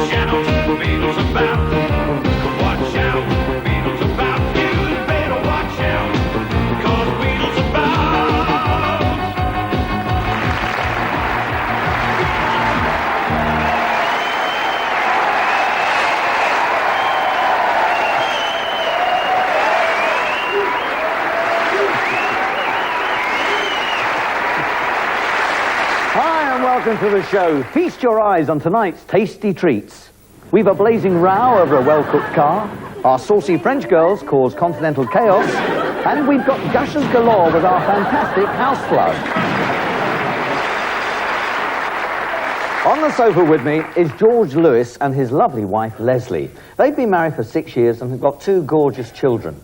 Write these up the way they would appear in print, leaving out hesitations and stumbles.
Watch out, Beatles about. Watch out, Beatles about. You better watch out, 'cause Beatles about. Hi and welcome to the show. Feast your eyes on tonight's tasty treats. We've a blazing row over a well-cooked car, our saucy French girls cause continental chaos, and we've got gushers galore with our fantastic house flood. On the sofa with me is George Lewis and his lovely wife Leslie. They've been married for 6 years and have got 2 gorgeous children.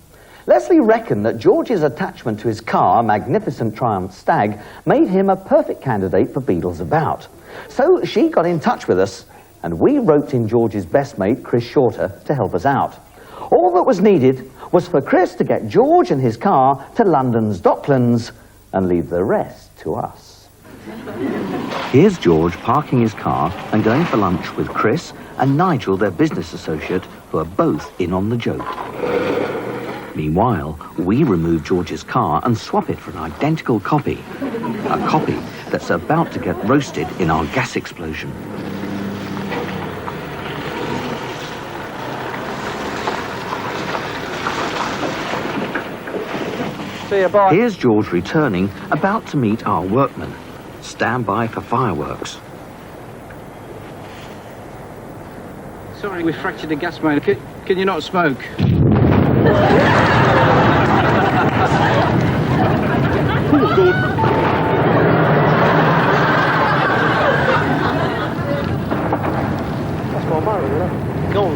Leslie reckoned that George's attachment to his car, a magnificent Triumph Stag, made him a perfect candidate for Beatles About. So she got in touch with us, and we roped in George's best mate, Chris Shorter, to help us out. All that was needed was for Chris to get George and his car to London's Docklands and leave the rest to us. Here's George parking his car and going for lunch with Chris and Nigel, their business associate, who are both in on the joke. Meanwhile, we remove George's car and swap it for an identical copy. A copy that's about to get roasted in our gas explosion. See you, bye. Here's George returning, about to meet our workmen. Stand by for fireworks. Sorry, we fractured the gas main. Can you not smoke? That's my Murray, isn't it? Go on.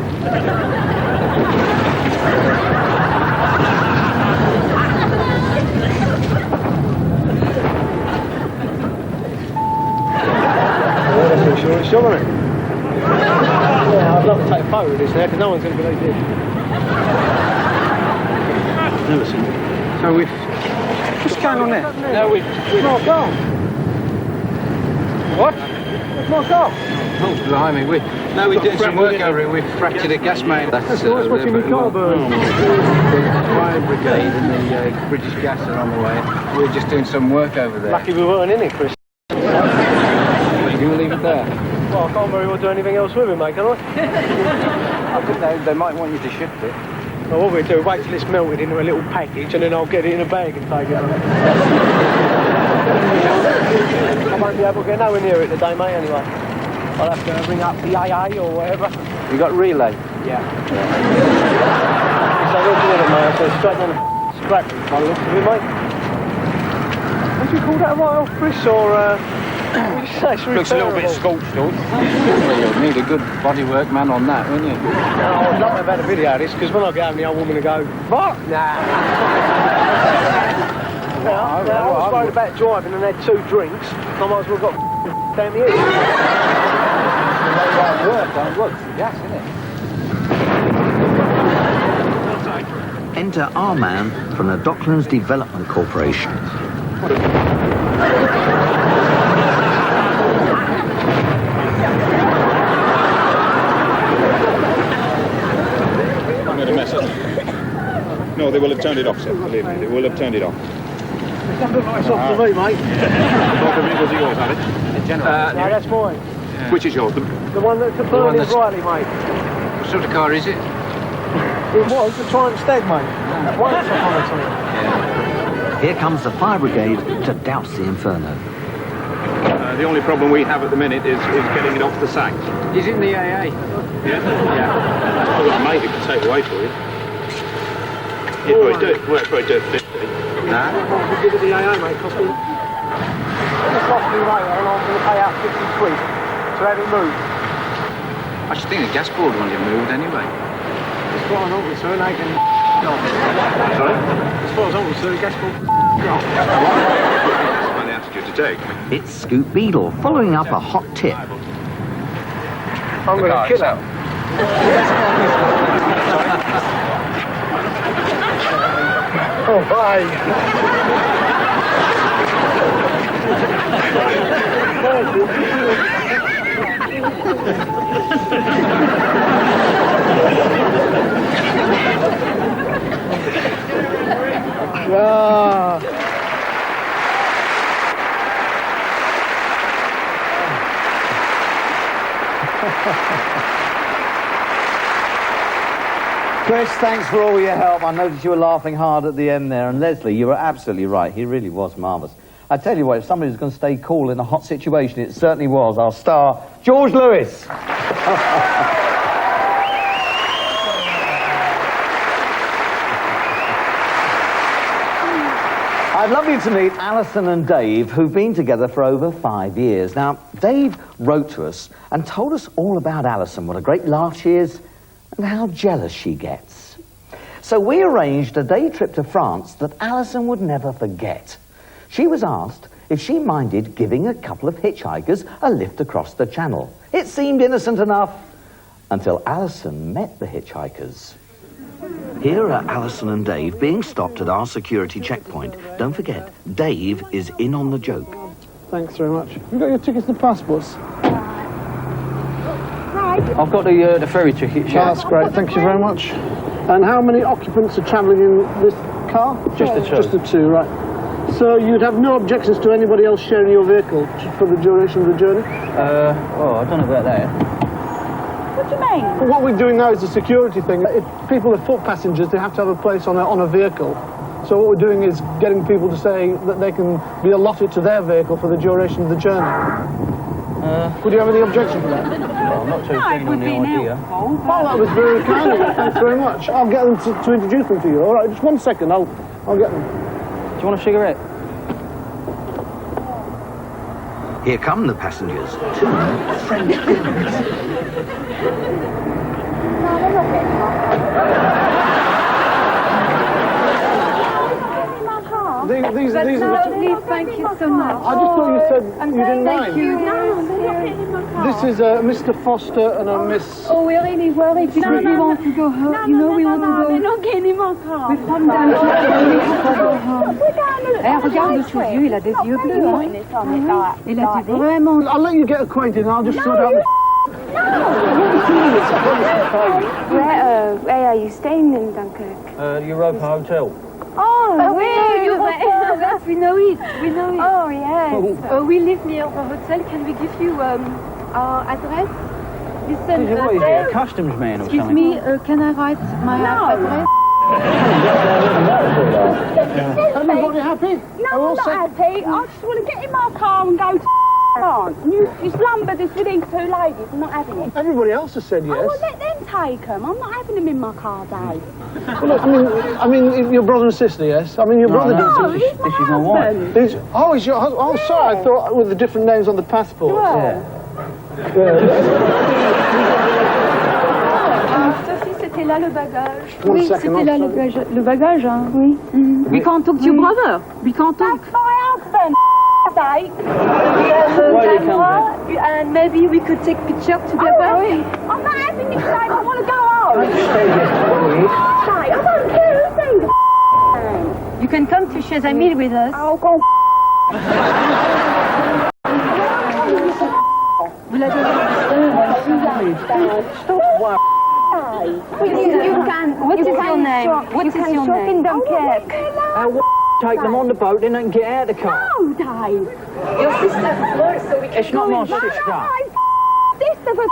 Insurance job, isn't it? Yeah, I'd love to take a photo of this there, because no one's going to believe this. Never seen it. So we've... What's going on there? No, we've... my car. What? It's my car. Oh, blimey, we're doing some work over it. We've fractured a gas main. That's nice watching your car burn. The fire brigade and the British Gas are on the way. We're just doing some work over there. Lucky we weren't in it, Chris. You will leave it there? Well, I can't very well do anything else with it, mate, can I? I think they might want you to shift it. Well, what we'll do, wait till it's melted into a little package and then I'll get it in a bag and take it on. I won't be able to get nowhere near it today, mate, anyway. I'll have to ring up the AA or whatever. You got relay? Yeah. So where'd you get it, mate? So straight down the scrap by the looks of it, mate. Would you call that a write-off, Chris, or looks a little bit scorched, don't you? Need a good bodywork man on that, wouldn't you? No, I'd love to have had a video of this, because when I get home, the old woman will go, what? Nah. I was worried about driving and had 2 drinks. I might as well got down the ear. Work don't work for gas, innit? Enter our man from the Docklands Development Corporation. No, they will have turned it off, sir. Believe me, they will have turned it off. It doesn't look like it's off to me, mate. Was yours, have it? No, that's mine. Yeah. Which is yours? The one that's burning brightly, mate. What sort of car is it? It was the Triumph Stag, mate. That one that's up on the top. Here comes the fire brigade to douse the inferno. The only problem we have at the minute is getting it off the sack. Is it in the AA? Yeah? Yeah. That's probably a mate who can take away for you. You'd probably do it 50. Nah. We'll give it the AA, mate. Cost me... It's cost me later and I'm going to pay out 50 quid to have it moved. I should think the gas board wanted it moved anyway. As far as I'm concerned, they can... Sorry? As far as I'm concerned, the gas board... That's a funny attitude to take. It's Scoop Beadle following up a hot tip. I'm going to kill her. Oh, bye. Chris, thanks for all your help. I noticed you were laughing hard at the end there. And Leslie, you were absolutely right. He really was marvellous. I tell you what, if somebody was going to stay cool in a hot situation, it certainly was our star, George Lewis. I'd love you to meet Alison and Dave, who've been together for over 5 years. Now, Dave wrote to us and told us all about Alison, what a great laugh she is, and how jealous she gets. So we arranged a day trip to France that Alison would never forget. She was asked if she minded giving a couple of hitchhikers a lift across the channel. It seemed innocent enough until Alison met the hitchhikers. Here are Alison and Dave being stopped at our security checkpoint. Don't forget, Dave is in on the joke. Thanks very much. You got your tickets and passports? I've got the ferry ticket. Oh, that's great. Thank you very much. And how many occupants are travelling in this car? Just the two. Just the two, right. So you'd have no objections to anybody else sharing your vehicle for the duration of the journey? Oh, I don't know about that. What do you mean? Well, what we're doing now is a security thing. If people are foot passengers, they have to have a place on a vehicle. So what we're doing is getting people to say that they can be allotted to their vehicle for the duration of the journey. Would you have any objection to that? I'm not too keen on the idea. Oh, that was very kind of you. Thanks very much. I'll get them to introduce them to you. All right, just 1 second. I'll get them. Do you want a cigarette? Here come the passengers, 2 French girls. These are the two. Thank you so much. I just thought you said you didn't mind. Thank you. No, they're not getting in my car. This is Mr. Foster and a Miss... Oh, we're really worried because we want to go home. You know, we want to go. They're not getting in my car. We've come down to go home. Eh, regarde sous yeux, il a des yeux bleus. Il a dit vraiment. I'll let you get acquainted and I'll just sort out the... Where are you staying in Dunkirk? Europa Hotel. Oh, yes, we know it. We know it. Oh, yes. We live near a hotel. Can we give you our address? Listen, What is it, a customs man or excuse something? me, can I write my address? Everybody happy? No, I'm not happy. I just want to get in my car and go to France. You slumbered us with these two ladies. I'm not having it. Everybody else has said yes. Oh, well, let them take them. I'm not having them in my car, Dave. Well, look, I mean, your brother and sister, yes? I mean, your brother No, did... he's my This is my wife. husband. He's your husband? Oh, sorry, I thought with the different names on the passport. Well, Sophie, c'était là le bagage. One Oui, second, c'était là I'm le sorry. bagage. Le bagage, hein, oui. We can't talk to your brother. We can't talk. that's my husband, Dave. Camera, and maybe we could take picture together. I'm not having this, Dave. I want to go home. Dave, I don't care who thinks You can come to Chez Emile with us. I'll go What is your name? What is your shop in name? Dunkirk. Take them on the boat, then they can get out of the car. No, Dave. Your sister works, so we can It's not my No, sister. my sister for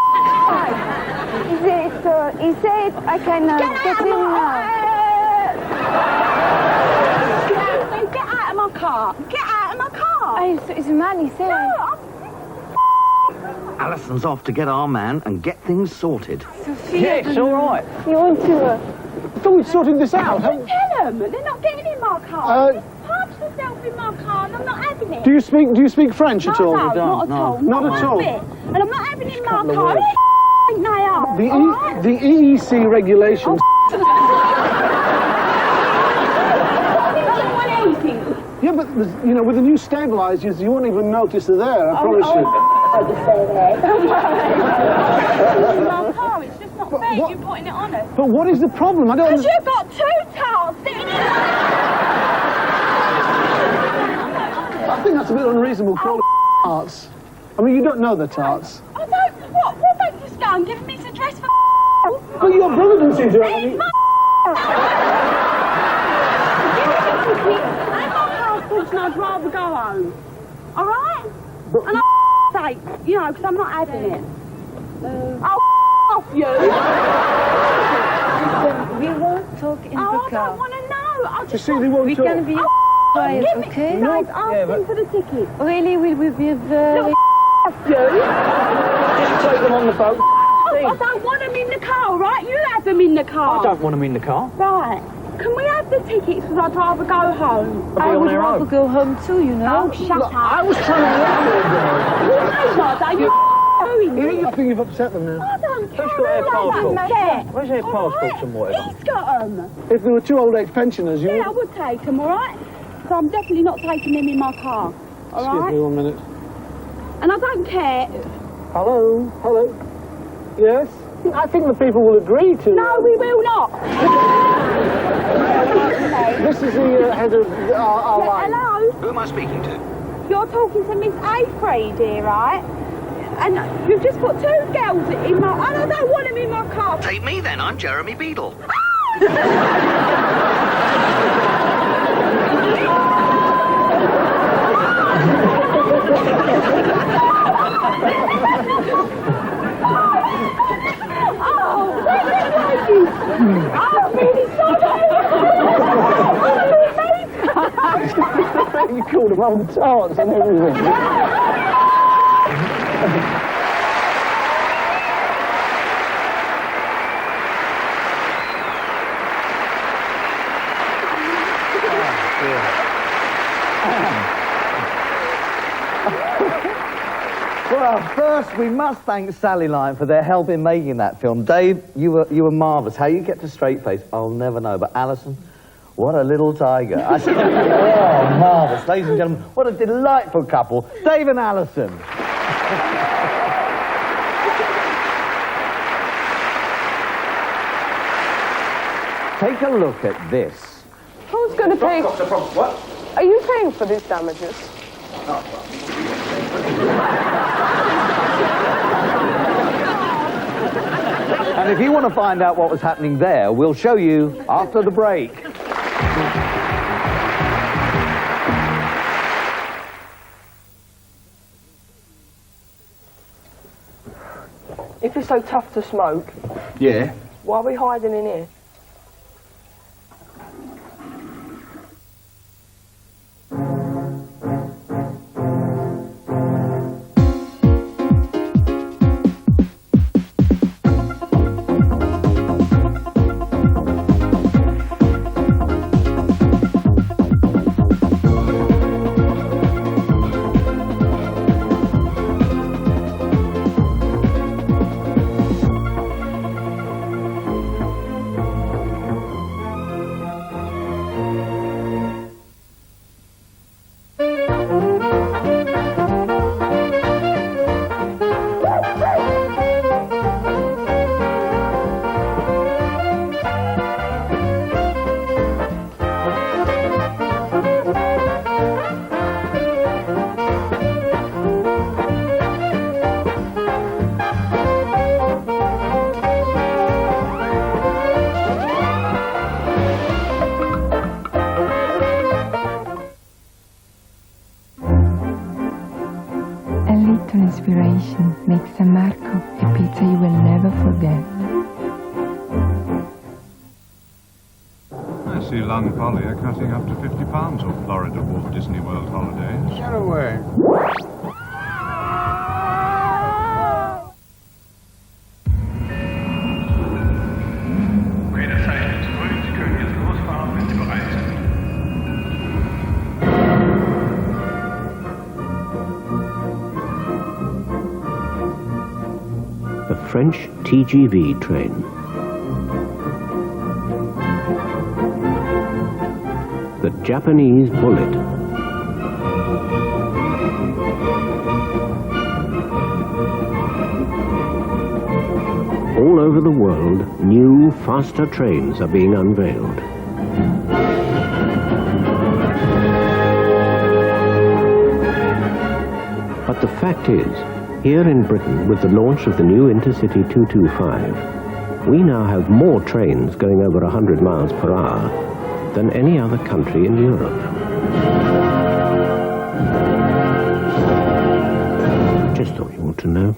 He said I can get in. Get out of my car. Get out of my car. It's a man, he said. No, Alison's off to get our man and get things sorted. Yeah, it's all right. you want to... I thought we'd sorted this out. Tell them. They're not getting in my car. Park yourself in my car and I'm not having it. Do you speak French at all? No, not at all. Not at all. one bit. And I'm not having it in my couple of car. words. Who the they are? The, all right? the EEC regulations... Yeah, but you know, with the new stabilisers, you won't even notice they're there. I promise you. My car, it's just not fair. what- You're putting it on us. But what is the problem? I don't. Because you've got two towels sitting in I think that's a bit unreasonable. Call it tarts. I mean, you don't know the tarts. I don't. What? go and give me some dress for But your brother didn't seem to have any... and my passports and I'd rather go home. Alright? And I say, you know, because I'm not having it. Oh, off you! We won't talk in Oh, the I car. don't want to know. I You just see, they won't We talk. can be quiet, give me, okay? No, ask him for the ticket. Really, we will be very... Off you! Just take them on the boat. I don't want them in the car, right? You have them in the car. I don't want them in the car. Right. Can we have the tickets because I'd rather go home? I would rather go home too, you know. Oh, shut up. I was trying to let You know what? Are you doing you. this? I think you've upset them now. I don't care. Who's got their I don't passports? care. Where's their All passports and whatever? He's got them. If there were two old age pensioners, you Yeah, I would... would take them, all right? So I'm definitely not taking them in my car. All Excuse right? me 1 minute. And I don't care. Hello? Hello? Yes? I think the people will agree to... No, we will not. This is the head of our line. Hello? Who am I speaking to? You're talking to Miss Afraid here, right? And you've just put two girls in my... And I don't want them in my car. Take me then, I'm Jeremy Beadle. Oh, ladies! I'm really sorry! You called them old tarts and everything. Well, first we must thank Sally Lyon for their help in making that film. Dave, you were marvellous. How you kept a straight face, I'll never know. But Alison, what a little tiger. Oh, marvellous. Ladies and gentlemen, what a delightful couple. Dave and Alison. Take a look at this. Who's going to pay? What? Are you paying for these damages? And if you want to find out what was happening there, we'll show you after the break. If it's so tough to smoke, Yeah. why are we hiding in here? A little inspiration makes San Marco a pizza you will never forget. I see Lon Polly are cutting up to £50 off Florida Walt Disney World holidays. Get away. The French TGV train. The Japanese bullet. All over the world, new, faster trains are being unveiled. But the fact is, Here in Britain, with the launch of the new Intercity 225, we now have more trains going over 100 miles per hour than any other country in Europe. Just thought you ought to know.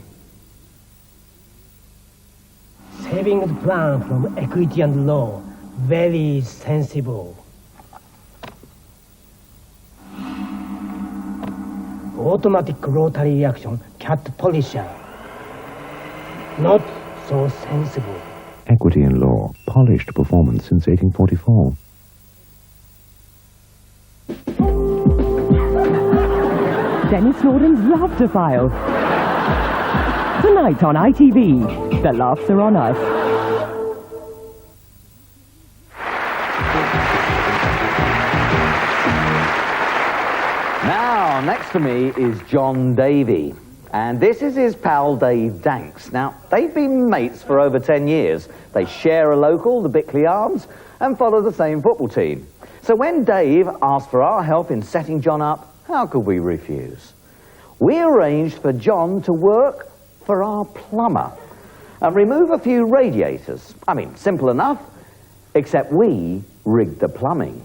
Savings plan from Equity and Law, very sensible. Automatic rotary reaction, cat polisher. Not so sensible. Equity in Law, polished performance since 1844. Dennis Norden's Laughter File. Tonight on ITV, the laughs are on us. Now, next to me is John Davey, and this is his pal Dave Danks. Now, they've been mates for over 10 years. They share a local, the Bickley Arms, and follow the same football team. So when Dave asked for our help in setting John up, how could we refuse? We arranged for John to work for our plumber and remove a few radiators. I mean, simple enough, except we rigged the plumbing.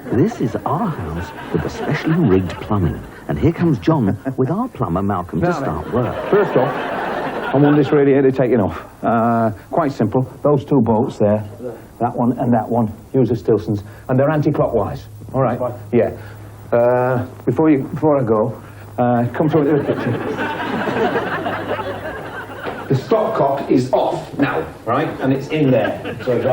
This is our house with the specially rigged plumbing. And here comes John with our plumber, Malcolm, to start work. First off, I want this radiator taken off. Quite simple. Those two bolts there, that one and that one, use the Stilsons, and they're anti-clockwise. All right? Yeah. Before I go, come through into the kitchen. The stopcock is off now, right? And it's in there. So if you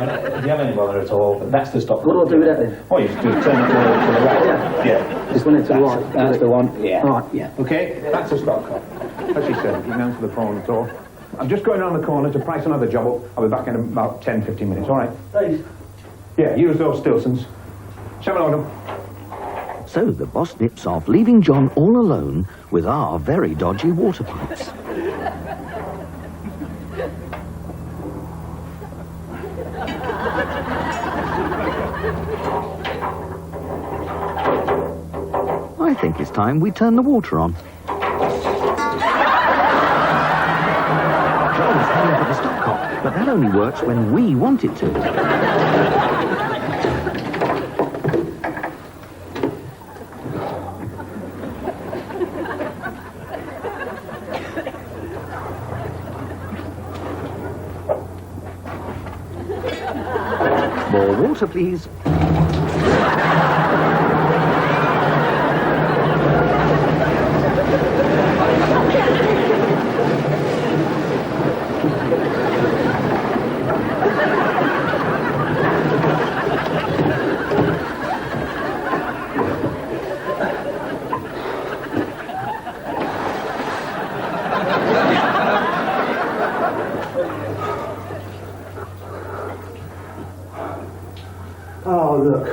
have any bother at all, that's the stopcock. What do I do with that then? Oh, you just turn it to the right. Yeah. This one into the right. That's the one. Yeah. All right, yeah. Okay, that's the stopcock. As you said, you can answer the phone at all. I'm just going around the corner to price another job up. I'll be back in about 10-15 minutes, all right? Thanks. Yeah, use those Stilsons. Shove it on them. So the boss nips off, leaving John all alone with our very dodgy water pipes. I think it's time we turn the water on. John's heading for the stopcock, but that only works when we want it to. More water, please. Oh, look.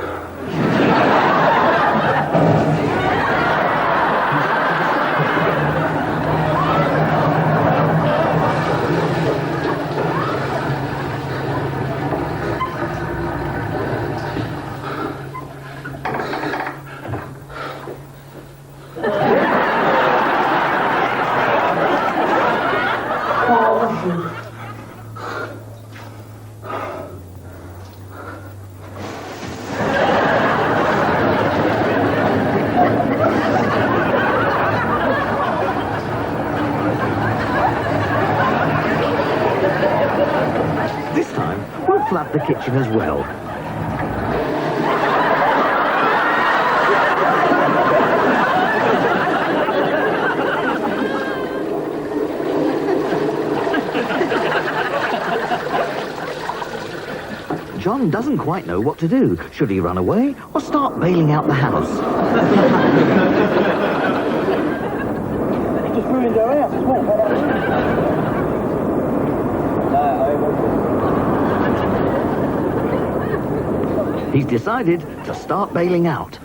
This time, we'll flood the kitchen as well. John doesn't quite know what to do. Should he run away or start bailing out the house? Just ruined our house as well. He's decided to start bailing out.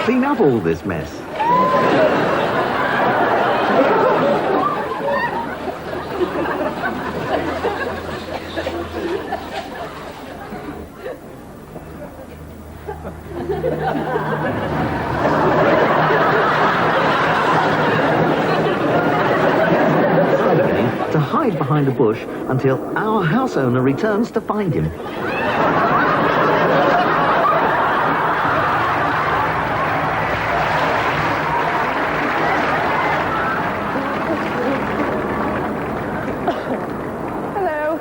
clean up all this mess? To hide behind a bush until our house owner returns to find him. Hello.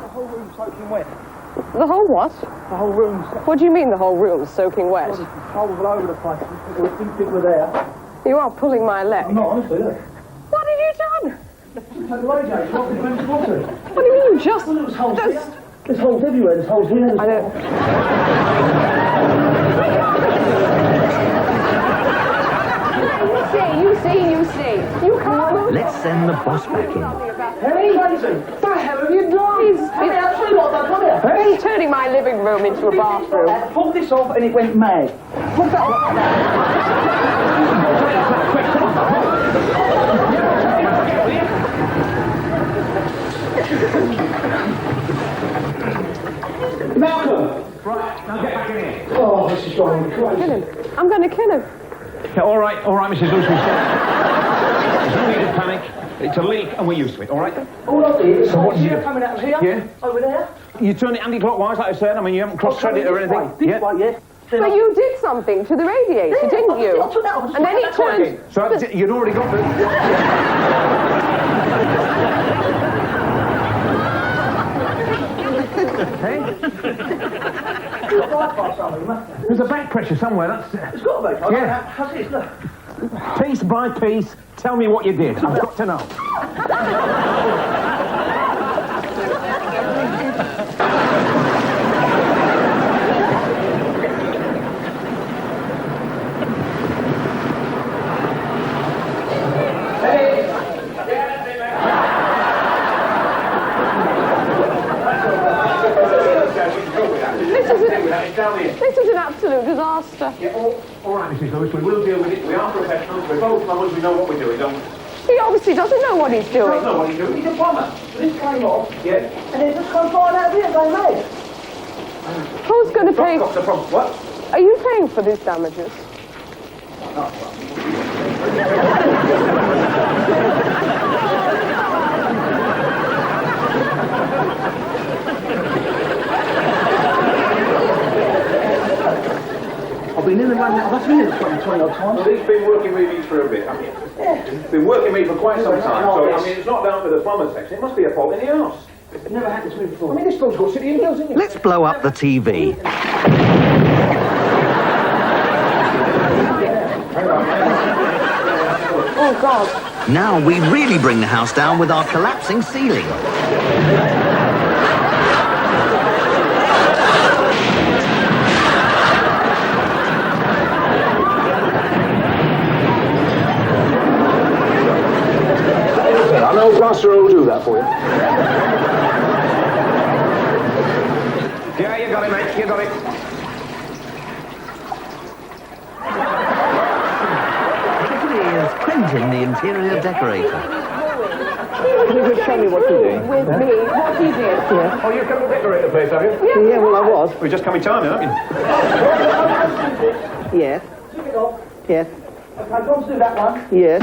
The whole room's soaking wet. The whole what? The whole room's... What do you mean the whole room's soaking wet? There's holes all over the place. We didn't think we're there. You are pulling my leg. No, honestly, look. What have you done? Take the radiator off and bring the water. What do you mean you just... Well, there's holes here. There's holes everywhere. There's holes here. I don't... You see. You can't move. Let's send the boss back in. Hey, what the hell have you done? He's turning my living room into a bathroom. I pulled this off and it went mad. Put that Malcolm! Right, now get back in here. Oh, this is driving me crazy. Kill him. I'm going to kill him. Yeah, all right, Mrs. Lewis. There's no need to panic. It's a leak and we're used to it, all right? All I did is So what did you do? coming out of here. Yeah? Over there. You turned it anti-clockwise, like I said. I mean, you haven't cross-threaded it or anything. This way, yeah. But you did something to the radiator, didn't you? I took that off. And then he turned... So you'd already got the... There's a back pressure somewhere, that's... It's got to be. Yeah. How's this? Look. Piece by piece, tell me what you did. I've got to know. This is an absolute disaster. Yeah, all right, Mrs. Lewis, we will deal with it. We are professionals. We're both plumbers. We know what we're doing, don't we? He obviously doesn't know what he's He doing. doesn't know what he's doing. He's a plumber. This came off. Yeah. And it just come flying out of here, they made. Who's going to pay... What's the problem? What? Are you paying for these damages? I've been in and around that. That's been in it 20 odd times. Well, he's been working with me for a bit, haven't you? Yeah. He's been working with me for quite some time. So, I mean, it's not down to the plumber section. It must be a fault in the house. It never happened to me before. I mean, this door's got city and girls, isn't it? Let's blow up the TV. Oh, God. Now we really bring the house down with our collapsing ceiling. I know plasterer will do that for you. Yeah, you got it, mate. You got it. Is Quentin the interior decorator? Can you just show me what you're doing? With me. What he did. Yeah. Oh, you've come to decorate the place, have you? Yeah, well, I was. We've just come in time, haven't you? Yes. Took it off. Yes. Okay, go on to do that one. Yes.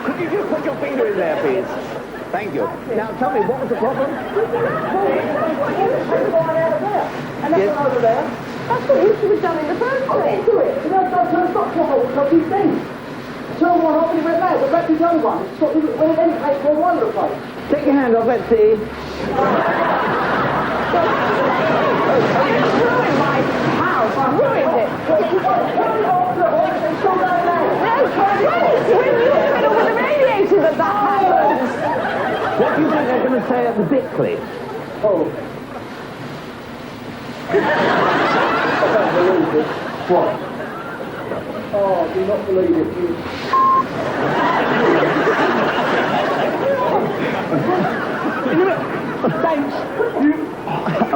Could you just put your finger in there, please? Thank you. Now tell me, what was the problem? And that's over there. That's what you should have done in the first place. Do it. You know, it's not proper because these things. Turn one off and it went mad. But back to the other one. It's got, when it then takes all one of the place. Take your hand off, let's see. Ruined my house. Ruined it. When you fiddle with the radiator that happens. What do you think they're going to say at the Bickley? Oh. I don't believe it. What? Oh, do not believe it. Thanks.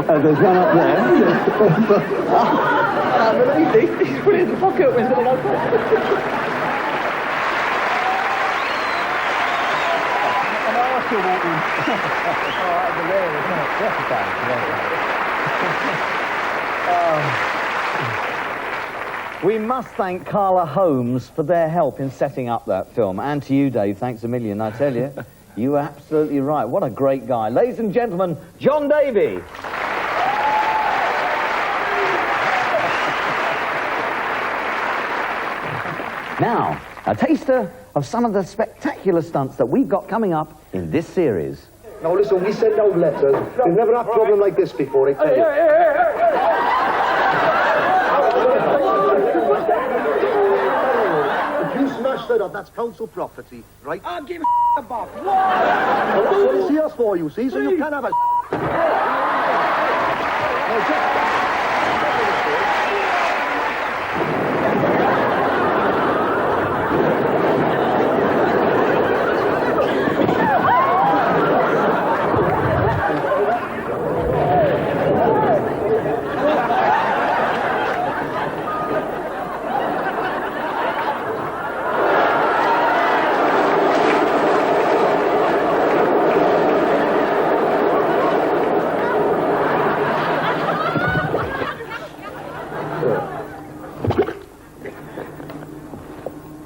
There's one up there. He's put it in the pocket with it. We must thank Carla Holmes for their help in setting up that film. And to you, Dave, thanks a million. I tell you, you were absolutely right. What a great guy. Ladies and gentlemen, John Davey. Now, a taster of some of the spectacular stunts that we've got coming up in this series. Now listen, we send out letters. We've never had a problem like this before, I tell you. If you smashed it up, that's council property, right? I'll give a box. Well, that's what it's here for, you see, so you can have a...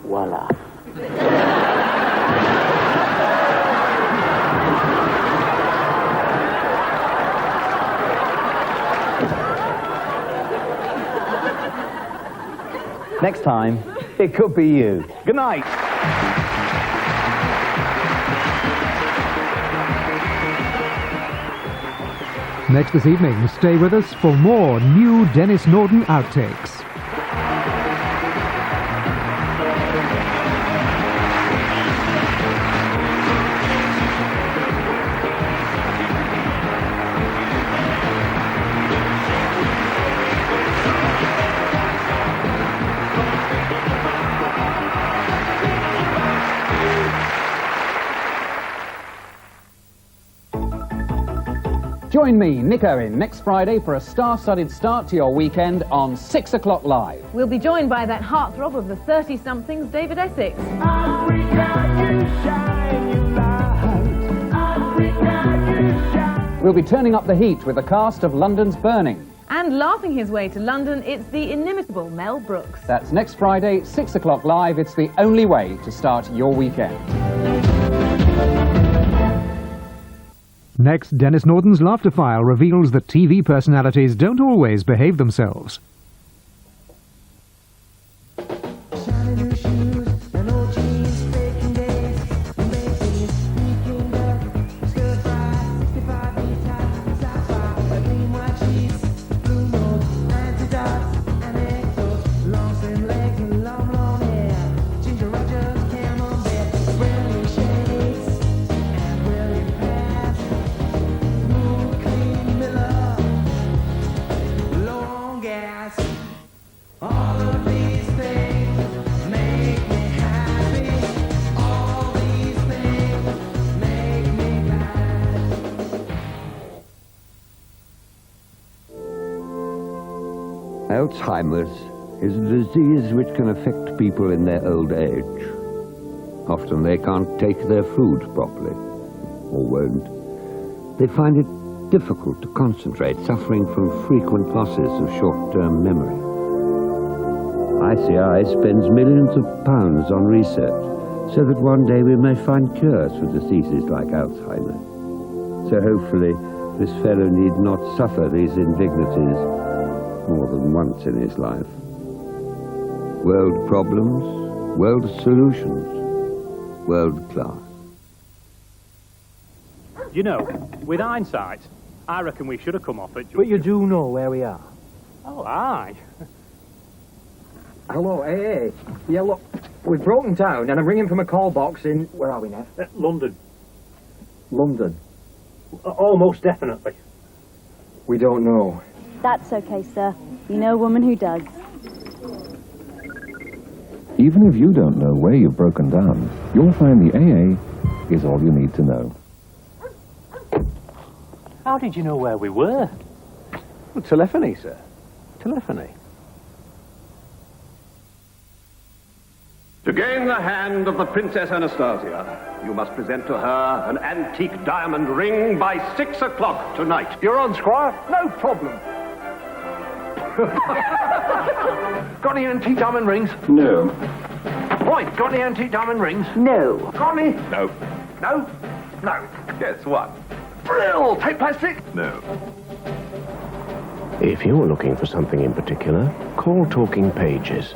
Voila. Next time, it could be you. Good night. Next this evening, stay with us for more new Dennis Norden outtakes. Join me, Nick Owen, next Friday for a star-studded start to your weekend on 6 o'clock live. We'll be joined by that heartthrob of the 30-somethings, David Essex. We'll be turning up the heat with the cast of London's Burning. And laughing his way to London, it's the inimitable Mel Brooks. That's next Friday, 6 o'clock live. It's the only way to start your weekend. Next, Dennis Norden's Laughter File reveals that TV personalities don't always behave themselves. Alzheimer's is a disease which can affect people in their old age. Often they can't take their food properly, or won't. They find it difficult to concentrate, suffering from frequent losses of short-term memory. ICI spends millions of pounds on research so that one day we may find cures for diseases like Alzheimer's. So hopefully this fellow need not suffer these indignities more than once in his life. World problems, world solutions, world class. You know, with hindsight, I reckon we should have come off it. But you do know where we are. Oh, aye. Hello, hey. Yeah, look, we've broken down and I'm ringing from a call box in... Where are we now? London. London? Almost definitely. We don't know. That's okay, sir. You know a woman who does. Even if you don't know where you've broken down, you'll find the AA is all you need to know. How did you know where we were? Well, telephony, sir. Telephony. To gain the hand of the Princess Anastasia, you must present to her an antique diamond ring by 6 o'clock tonight. You're on, Squire. No problem. Got any antique diamond rings? No. Right, got any antique diamond rings? No. Got any? No. No? No. Guess what? Brill! Take plastic? No. If you're looking for something in particular, call Talking Pages.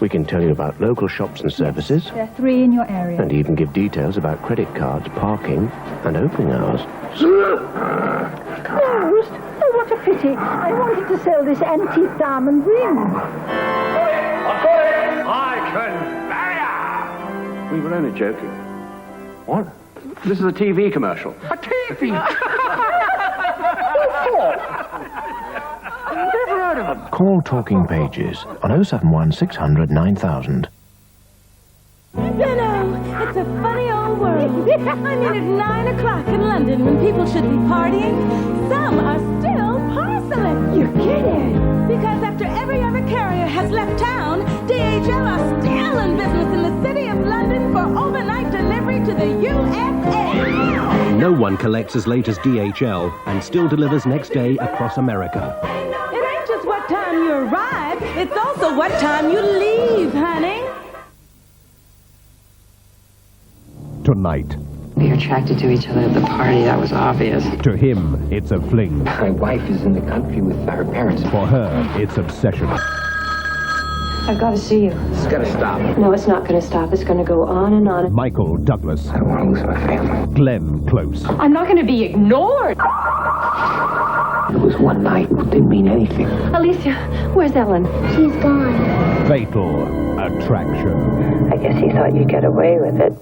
We can tell you about local shops and services, There are 3 in your area. and even give details about credit cards, parking, and opening hours. Closed? Oh, what a pity. I wanted to sell this antique diamond ring. I've got it! I can marry her! We were only joking. What? This is a TV commercial. A TV? Never heard of them. Call Talking Pages on 071 600 9000. Dunno, it's a funny old world. I mean, at 9 o'clock in London, when people should be partying, some are still parceling. You're kidding. Because after every other carrier has left town, DHL are still in business in the city of London for overnight delivery to the USA. No one collects as late as DHL and still delivers next day across America. It ain't just what time you arrive, it's also what time you leave, honey. Tonight. We were attracted to each other at the party, that was obvious. To him, it's a fling. My wife is in the country with her parents. For her, it's obsession. I've got to see you. It's got to stop. No, it's not going to stop. It's going to go on and on. Michael Douglas. I don't want to lose my family. Glenn Close. I'm not going to be ignored. It was one night. It didn't mean anything. Alicia, where's Ellen? She's gone. Fatal Attraction. I guess he thought you'd get away with it.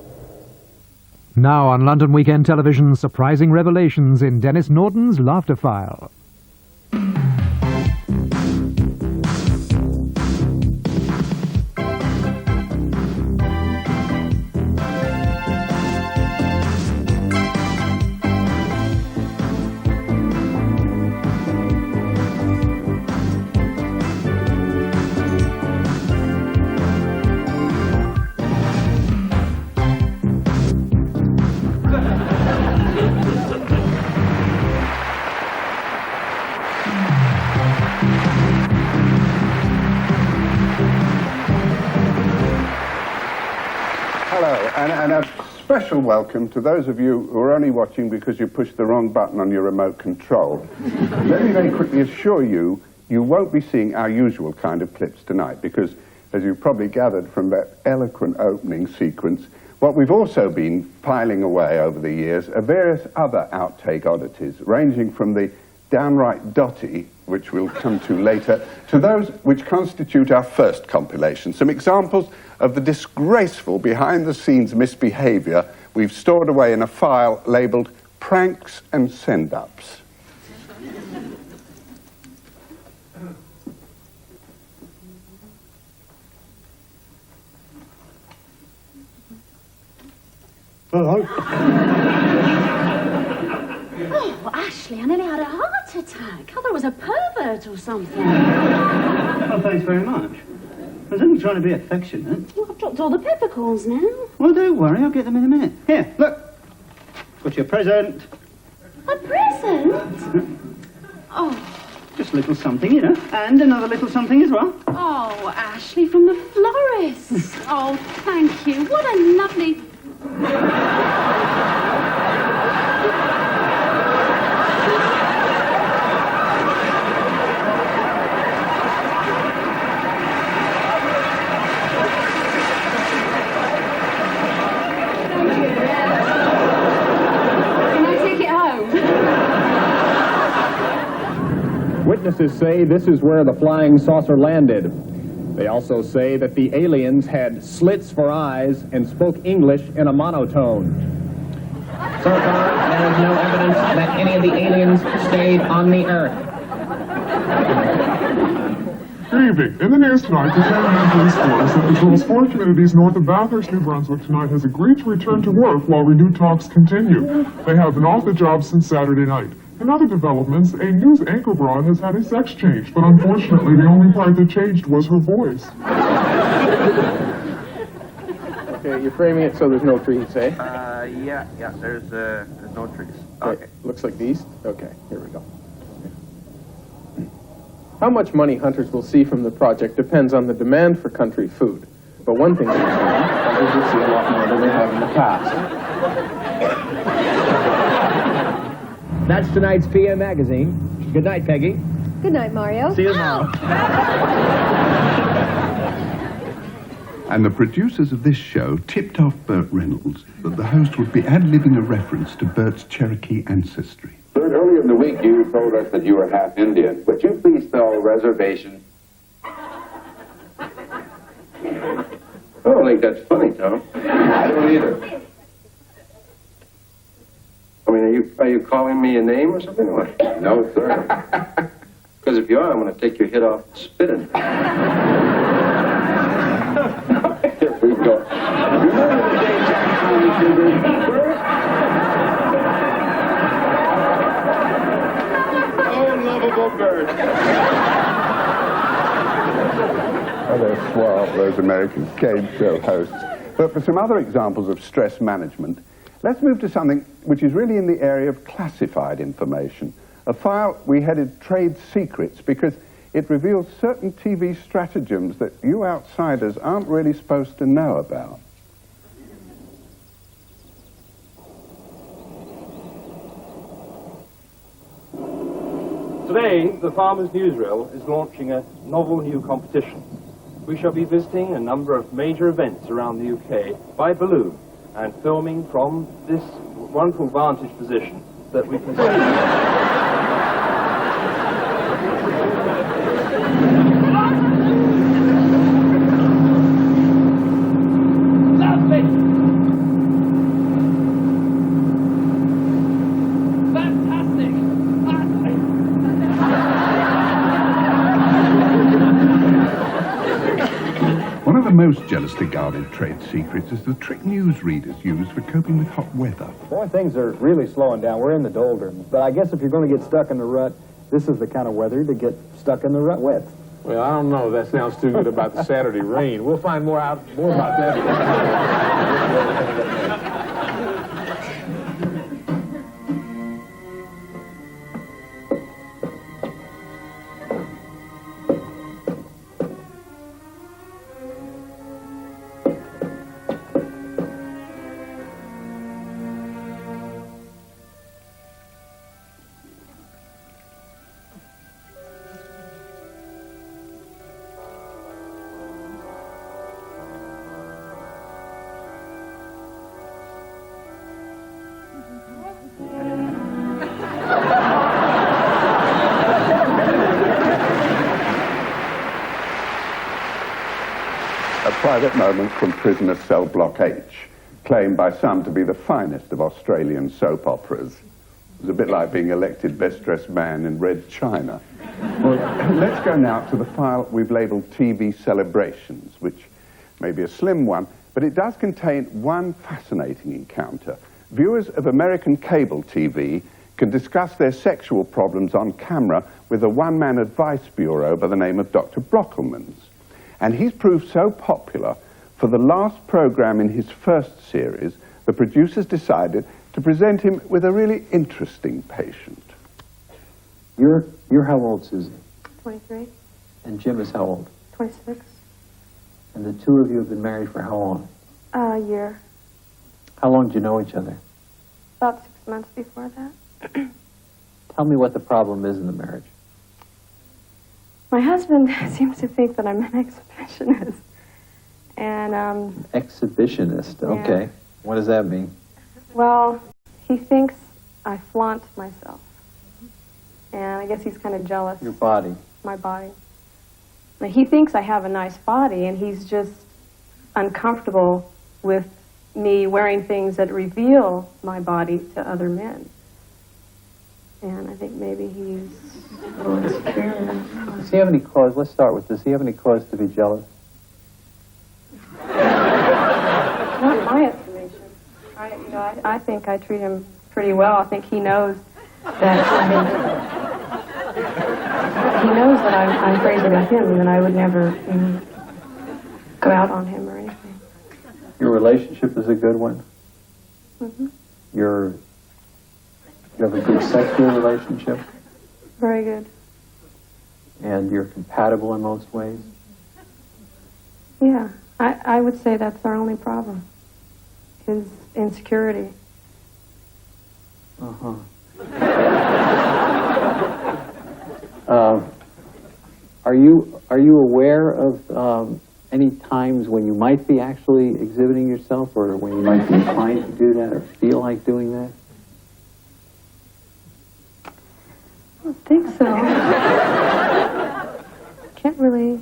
Now on London Weekend Television, surprising revelations in Dennis Norton's Laughter File. And a special welcome to those of you who are only watching because you pushed the wrong button on your remote control. Let me very quickly assure you, you won't be seeing our usual kind of clips tonight because, as you've probably gathered from that eloquent opening sequence, what we've also been piling away over the years are various other outtake oddities, ranging from the downright dotty, which we'll come to later, to those which constitute our first compilation. Some examples of the disgraceful behind-the-scenes misbehavior we've stored away in a file labeled Pranks and Send-Ups. Hello. Oh, Ashley, I nearly had a heart attack. I thought it was a pervert or something. Well, thanks very much. I was only trying to be affectionate. Well, I've dropped all the peppercorns now. Well, don't worry, I'll get them in a minute. Here, look. Got your present. A present? Oh. Just a little something, you know. And another little something as well. Oh, Ashley, from the florist. Oh, thank you. What a lovely... Witnesses say this is where the flying saucer landed. They also say that the aliens had slits for eyes and spoke English in a monotone. So far, there is no evidence that any of the aliens stayed on the Earth. Good evening. In the news tonight, the Canada Police Force at the Girls' Sport Communities north of Bathurst, New Brunswick tonight has agreed to return to work while renewed talks continue. They have been off the job since Saturday night. In other developments, a news anchor broad has had a sex change, but unfortunately the only part that changed was her voice. Okay, you're framing it so there's no trees, eh? Yeah, there's no trees. Okay. Looks like the east? Okay, here we go. How much money hunters will see from the project depends on the demand for country food. But one thing is certain, hunters will see a lot more than they have in the past. That's tonight's PM Magazine. Good night, Peggy. Good night, Mario. See you tomorrow. And the producers of this show tipped off Burt Reynolds that the host would be ad-libbing a reference to Burt's Cherokee ancestry. Burt, earlier in the week you told us that you were half Indian. Would you please spell reservation? I don't think that's funny, Tom. I don't either. I mean, are you calling me a name or something? No, sir. Because if you are, I'm going to take your head off spitting. Here we go. Remember the day Jack Conley did this? Oh, lovable bird. Oh, they're suave, those American game show hosts. But for some other examples of stress management, let's move to something which is really in the area of classified information. A file we headed Trade Secrets because it reveals certain TV stratagems that you outsiders aren't really supposed to know about. Today, the Farmers' Newsreel is launching a novel new competition. We shall be visiting a number of major events around the UK by balloon and filming from this wonderful vantage position that we can see. One of the most jealously guarded trade secrets is the trick newsreaders use for coping with hot weather. Boy, things are really slowing down. We're in the doldrums. But I guess if you're going to get stuck in the rut, this is the kind of weather to get stuck in the rut with. Well, I don't know. That sounds too good about the Saturday rain. We'll find more about that. A private moment from prisoner cell block H, claimed by some to be the finest of Australian soap operas. It was a bit like being elected best dressed man in Red China. Well, let's go now to the file we've labeled TV Celebrations, which may be a slim one, but it does contain one fascinating encounter. Viewers of American cable TV can discuss their sexual problems on camera with a one-man advice bureau by the name of Dr. Brockelmans. And he's proved so popular, for the last program in his first series, the producers decided to present him with a really interesting patient. You're how old, Susie? 23. And Jim is how old? 26. And the two of you have been married for how long? A year. How long did you know each other? About 6 months before that. Tell me what the problem is in the marriage. My husband seems to think that I'm an exhibitionist. And, Exhibitionist, okay. Yeah. What does that mean? well, he thinks I flaunt myself. And I guess he's kind of jealous. Your body. My body. Now, he thinks I have a nice body, and he's just uncomfortable with me wearing things that reveal my body to other men. And I think maybe he's a little insecure. Does he have any cause, let's start with, does he have any cause to be jealous? Not my estimation. I think I treat him pretty well. I think he knows that I'm crazy about him, and that I would never go out on him or anything. Your relationship is a good one? Mm-hmm. You have a good sexual relationship? Very good. And you're compatible in most ways? Yeah, I would say that's our only problem, his insecurity. Uh-huh. Are you aware of any times when you might be actually exhibiting yourself, or when you might be inclined to do that, or feel like doing that? I don't think so. Can't really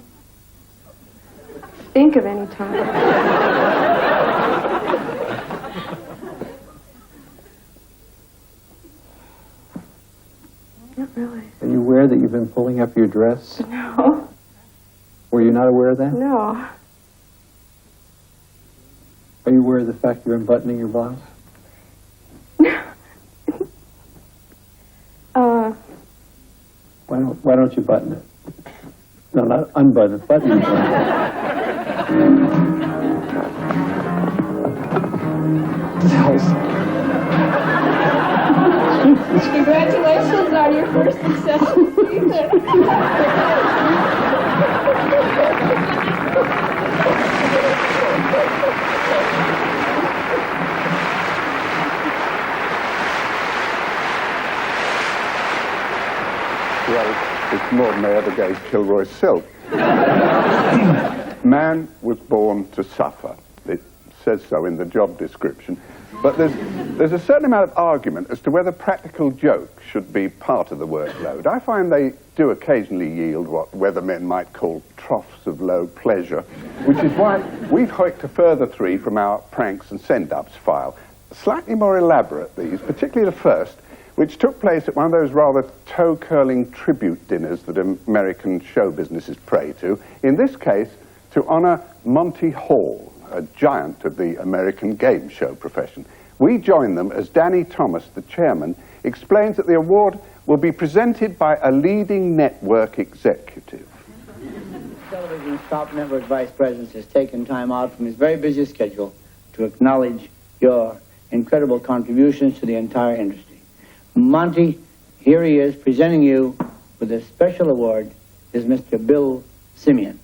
think of any time. Not really. Are you aware that you've been pulling up your dress? No. Were you not aware of that? No. Are you aware of the fact you're unbuttoning your blouse? Why don't you button it? No, not unbutton it, button it. Congratulations on your first successful season. Well, it's more than they ever gave Kilroy Silk. Man was born to suffer. It says so in the job description. But there's a certain amount of argument as to whether practical jokes should be part of the workload. I find they do occasionally yield what weathermen might call troughs of low pleasure, which is why we've hoiked a further 3 from our pranks and send-ups file. Slightly more elaborate, these, particularly the first, which took place at one of those rather toe-curling tribute dinners that American show businesses pray to, in this case, to honor Monty Hall, a giant of the American game show profession. We join them as Danny Thomas, the chairman, explains that the award will be presented by a leading network executive. Television's top network vice president has taken time out from his very busy schedule to acknowledge your incredible contributions to the entire industry. Monty, here he is presenting you with a special award, is Mr. Bill Simeon.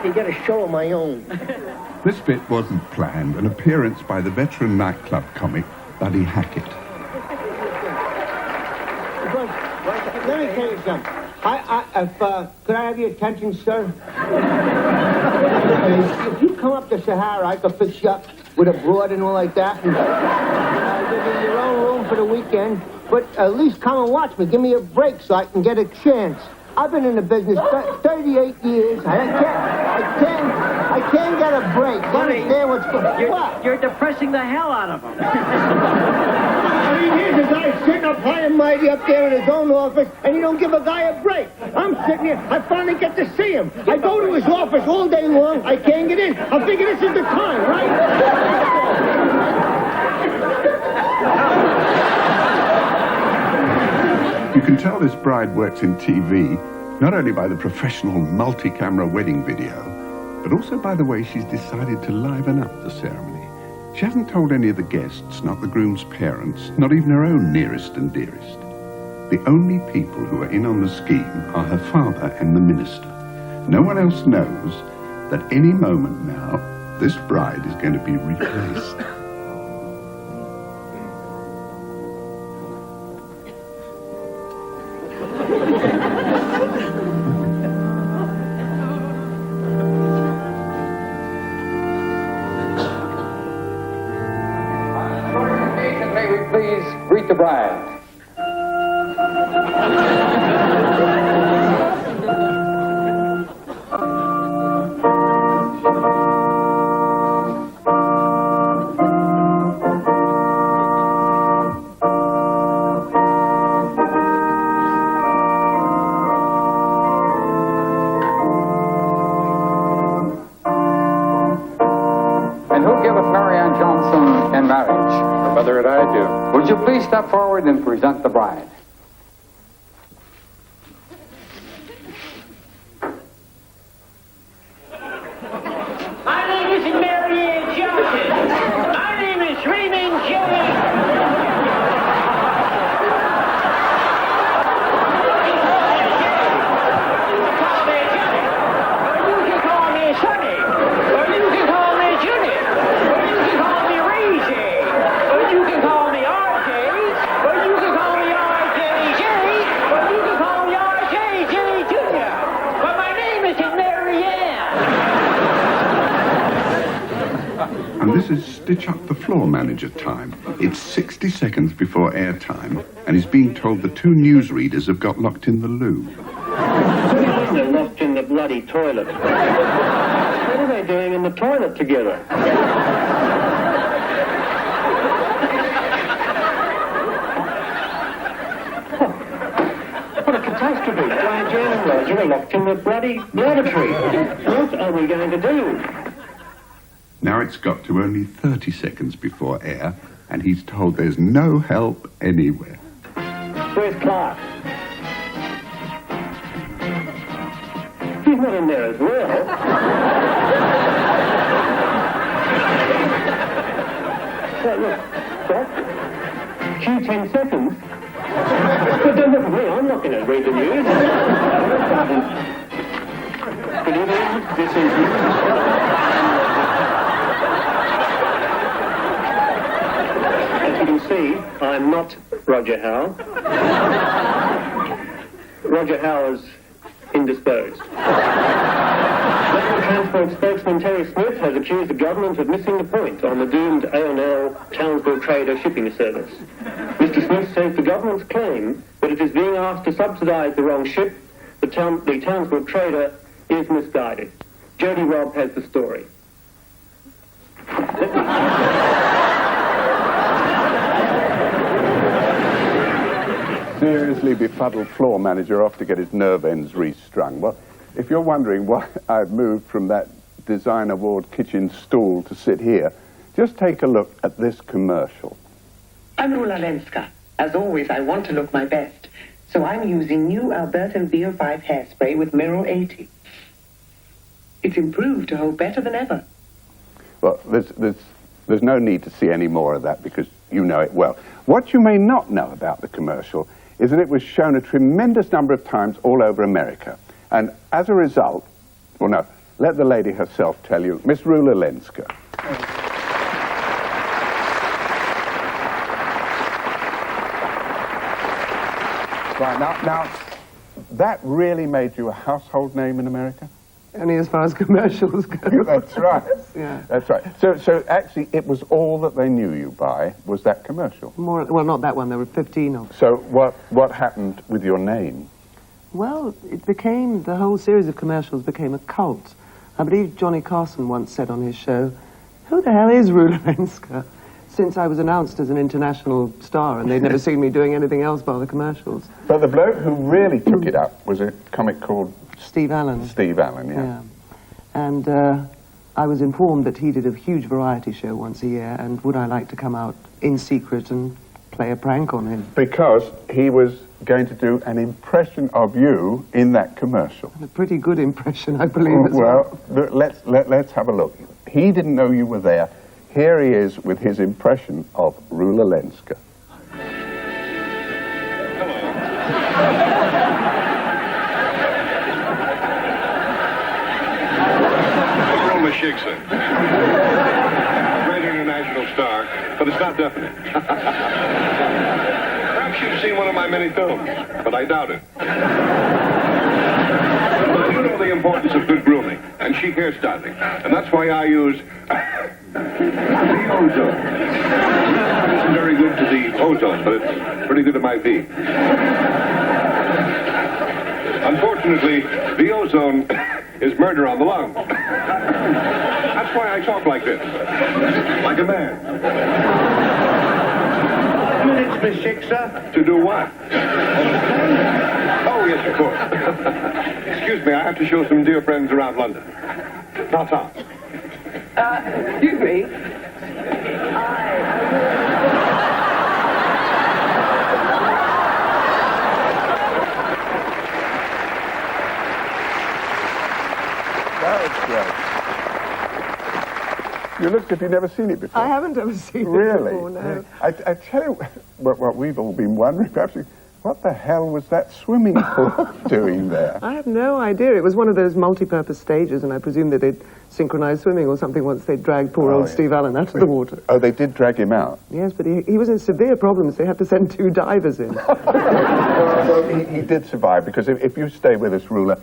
To get a show of my own. This bit wasn't planned, an appearance by the veteran nightclub comic, Buddy Hackett. Let me tell you something. Could I have your attention, sir? If you come up to Sahara, I could fix you up with a broad and all like that. And, give you your own room for the weekend. But at least come and watch me. Give me a break so I can get a chance. I've been in the business 38 years. I can't get a break. Buddy, understand what's going on? You're depressing the hell out of him. I mean, here's a guy sitting up high and mighty up there in his own office, and you don't give a guy a break. I'm sitting here. I finally get to see him. I go to his office all day long. I can't get in. I figure this is the time, right? You can tell this bride works in TV, not only by the professional multi-camera wedding video, but also by the way she's decided to liven up the ceremony. She hasn't told any of the guests, not the groom's parents, not even her own nearest and dearest. The only people who are in on the scheme are her father and the minister. No one else knows that any moment now, this bride is going to be replaced. bother it, I do. Would you please step forward and present the bride? My name is Mary Ann Johnson. My name is Raymond Jones. And this is Stitch Up the Floor manager time. It's 60 seconds before airtime, and he's being told the two newsreaders have got locked in the loo. They're locked in the bloody toilet. What are they doing in the toilet together? What a catastrophe. Why, Jane and Roger are locked in the bloody lavatory. What are we going to do? Now it's got to only 30 seconds before air, and he's told there's no help anywhere. Where's Clark? He's not in there as well. Look, Doc. Q 10 seconds. But don't look at me, I'm not going to read the news. Good evening, this is... As you can see, I'm not Roger Howe. Roger Howe is indisposed. National Transport spokesman Terry Smith has accused the government of missing the point on the doomed AOL Townsville Trader shipping service. Mr. Smith says the government's claim that it is being asked to subsidise the wrong ship, the Townsville Trader, is misguided. Jody Robb has the story. Seriously befuddled floor manager off to get his nerve ends restrung. Well, if you're wondering why I've moved from that design award kitchen stool to sit here, just take a look at this commercial. I'm Rula Lenska. As always, I want to look my best. So I'm using new Albertan VO5 hairspray with Mineral 80. It's improved to hold better than ever. Well, there's no need to see any more of that because you know it well. What you may not know about the commercial is that it was shown a tremendous number of times all over America. And as a result, well, no, let the lady herself tell you, Miss Rula Lenska. Right, now, that really made you a household name in America? Only as far as commercials go. That's right. Yeah. That's right. So actually, it was all that they knew you by was that commercial. Well, not that one. There were 15 of them. So what happened with your name? Well, the whole series of commercials became a cult. I believe Johnny Carson once said on his show, "Who the hell is Rula Lenska?" Since I was announced as an international star, and they'd never seen me doing anything else but the commercials. But the bloke who really took it up was a comic called Steve Allen. Steve Allen, yeah. And I was informed that he did a huge variety show once a year, and would I like to come out in secret and play a prank on him? Because he was going to do an impression of you in that commercial. A pretty good impression, I believe. Well, let's have a look. He didn't know you were there. Here he is with his impression of Rula Lenska. Rula Shiksa. Great international star, but it's not definite. Perhaps you've seen one of my many films, but I doubt it. I do know the importance of good grooming and chic hairstyling, and that's why I use the ozone. It isn't very good to the ozone, but it's pretty good to my V. Unfortunately, the ozone is murder on the lung. That's why I talk like this, like a man. Minutes, Miss Shiksa. To do what? Oh, yes, of course. Excuse me, I have to show some dear friends around London. Now, Tom. Excuse me. That's great. You looked as if you'd never seen it before. I haven't ever seen Really? it before, no. I tell you what we've all been wondering, perhaps, what the hell was that swimming pool doing there? I have no idea. It was one of those multi-purpose stages, and I presume that they'd synchronized swimming or something once they dragged poor old Steve Allen out of the water. Oh, they did drag him out? Yes, but he was in severe problems. They had to send 2 divers in. Well, he did survive, because if you stay with us, Ruler,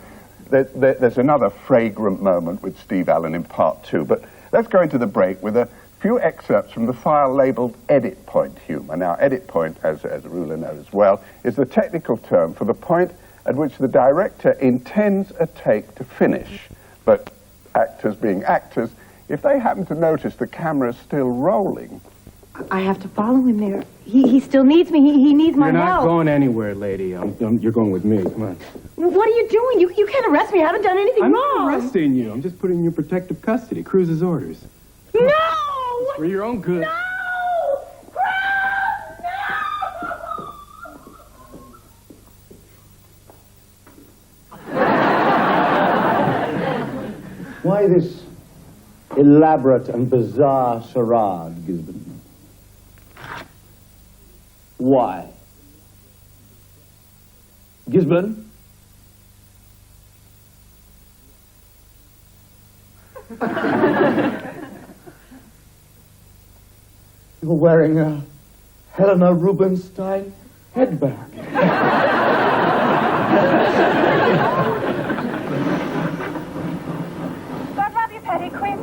there's another fragrant moment with Steve Allen in part 2. But let's go into the break with a few excerpts from the file labeled edit point humor. Now, edit point, as Ruler knows well, is the technical term for the point at which the director intends a take to finish. But actors being actors, if they happen to notice the camera's still rolling... I have to follow him there. He still needs me. He needs my You're not help. going anywhere, lady. You're going with me. Come on. What are you doing? You can't arrest me. I haven't done anything I'm wrong. not arresting you. I'm just putting you in protective custody. Cruz's orders. No! It's for your own good. No! Why this elaborate and bizarre charade, Gisborne? Why? Gisborne? You're wearing a Helena Rubinstein headband. Don't rub your petty, Quinn.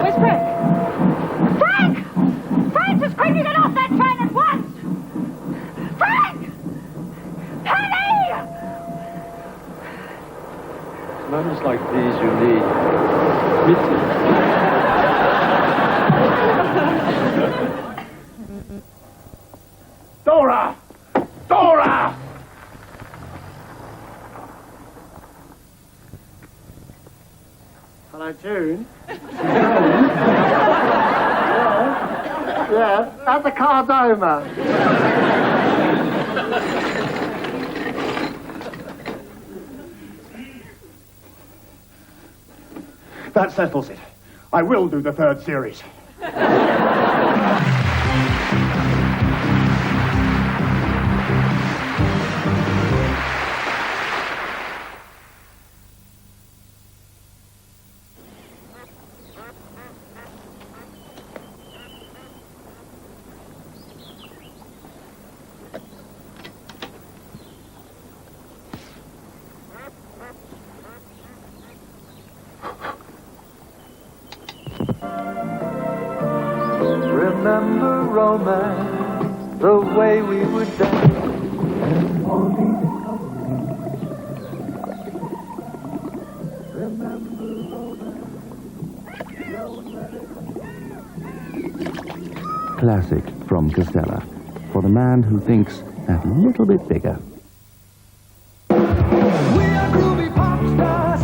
Where's Frank? Frank! Francis, quickly get off that train at once! Frank! Penny! Moments like these you need pity. Dora! Dora! Hello, June. Yeah, at the Cardoma. That settles it. I will do the 3rd series. Remember romance, the way we would dance. Classic from Costello, for the man who thinks that little bit bigger. Groovy pop stars,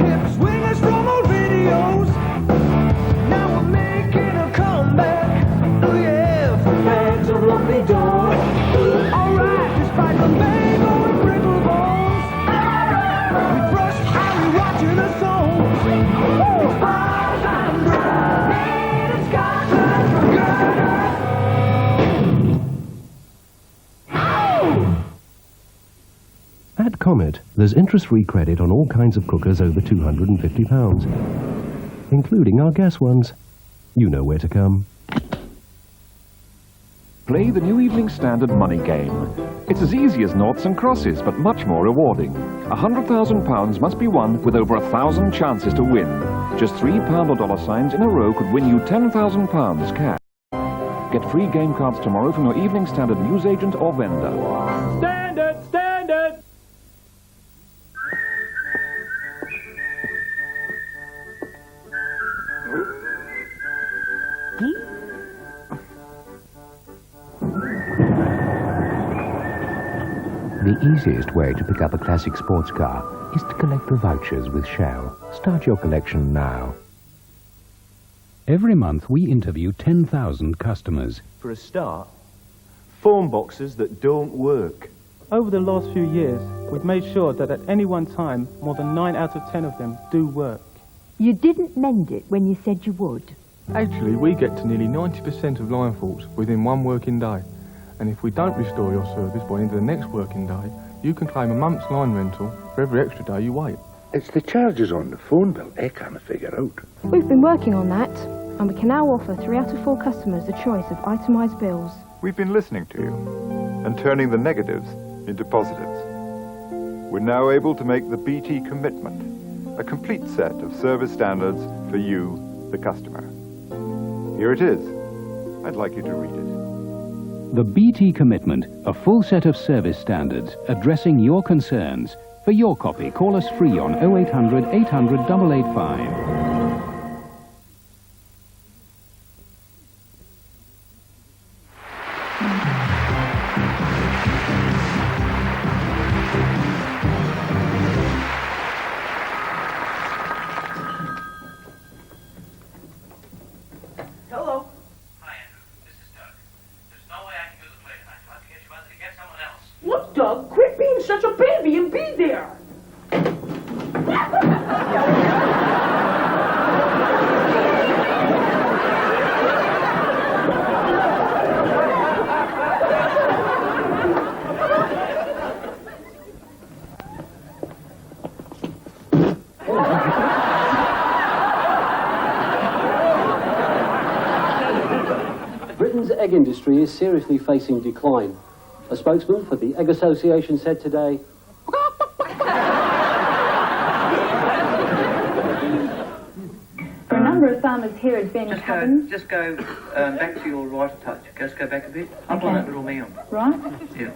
hip swingers from old videos. Now we're making a comeback. Oh yeah, for bags of lovely dough. Alright, despite the mango and brittle bones, we brushed Harry watching the songs. It's bars and bread, it's got At Comet, there's interest-free credit on all kinds of cookers over £250, including our gas ones. You know where to come. Play the new Evening Standard money game. It's as easy as noughts and crosses, but much more rewarding. £100,000 must be won with over 1,000 chances to win. Just £3 or dollar signs in a row could win you £10,000 cash. Get free game cards tomorrow from your Evening Standard newsagent or vendor. Standard! Standard! The easiest way to pick up a classic sports car is to collect the vouchers with Shell. Start your collection now. Every month we interview 10,000 customers. For a start, phone boxes that don't work. Over the last few years, we've made sure that at any one time, more than 9 out of 10 of them do work. You didn't mend it when you said you would. Actually, we get to nearly 90% of line faults within 1 working day. And if we don't restore your service by the end of the next working day, you can claim a month's line rental for every extra day you wait. It's the charges on the phone bill I can't figure out. We've been working on that, and we can now offer 3 out of 4 customers a choice of itemised bills. We've been listening to you and turning the negatives into positives. We're now able to make the BT commitment, a complete set of service standards for you, the customer. Here it is. I'd like you to read it. The BT Commitment, a full set of service standards addressing your concerns. For your copy, call us free on 0800 800 885. Hello. Hi, Andrew. This is Doug. There's no way I can do the play tonight. You'll have to get your mother to get someone else. Look, Doug, quit being such a baby and be there. Britain's egg industry is seriously facing decline. A spokesman for the Egg Association said today, For a number of farmers here is being cabin. Just go back to your right a touch. Just go back a bit. Up on that little mound. Right? Yeah.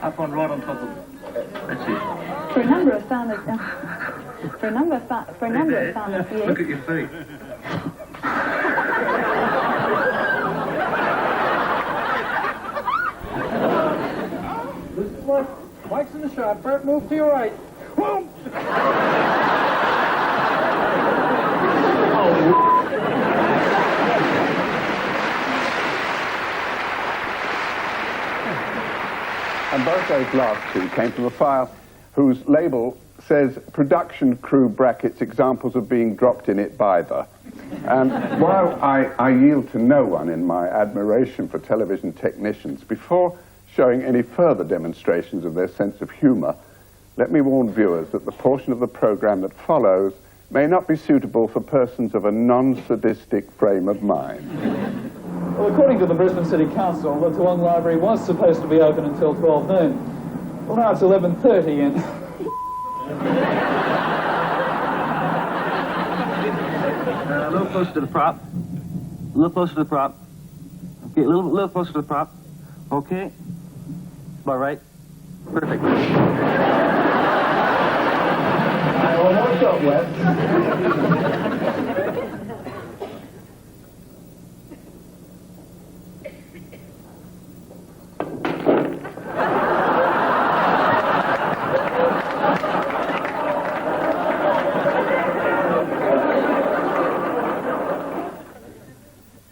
Up on right on top of it. That's it. For a number of farmers, for a number of farmers, yes. Look at your feet. This is Mike. Mike's in the shop. Bert, move to your right. Whoa! And both those last two came from a file whose label says production crew brackets examples of being dropped in it by the. And while I yield to no one in my admiration for television technicians, before showing any further demonstrations of their sense of humour, let me warn viewers that the portion of the programme that follows may not be suitable for persons of a non-sadistic frame of mind. Well, according to the Brisbane City Council, the Toowong Library was supposed to be open until 12 noon. Well, now it's 11:30 and... A little closer to the prop. A little closer to the prop. Okay, a little closer to the prop. Okay. About right. Perfect. What's up, Wes?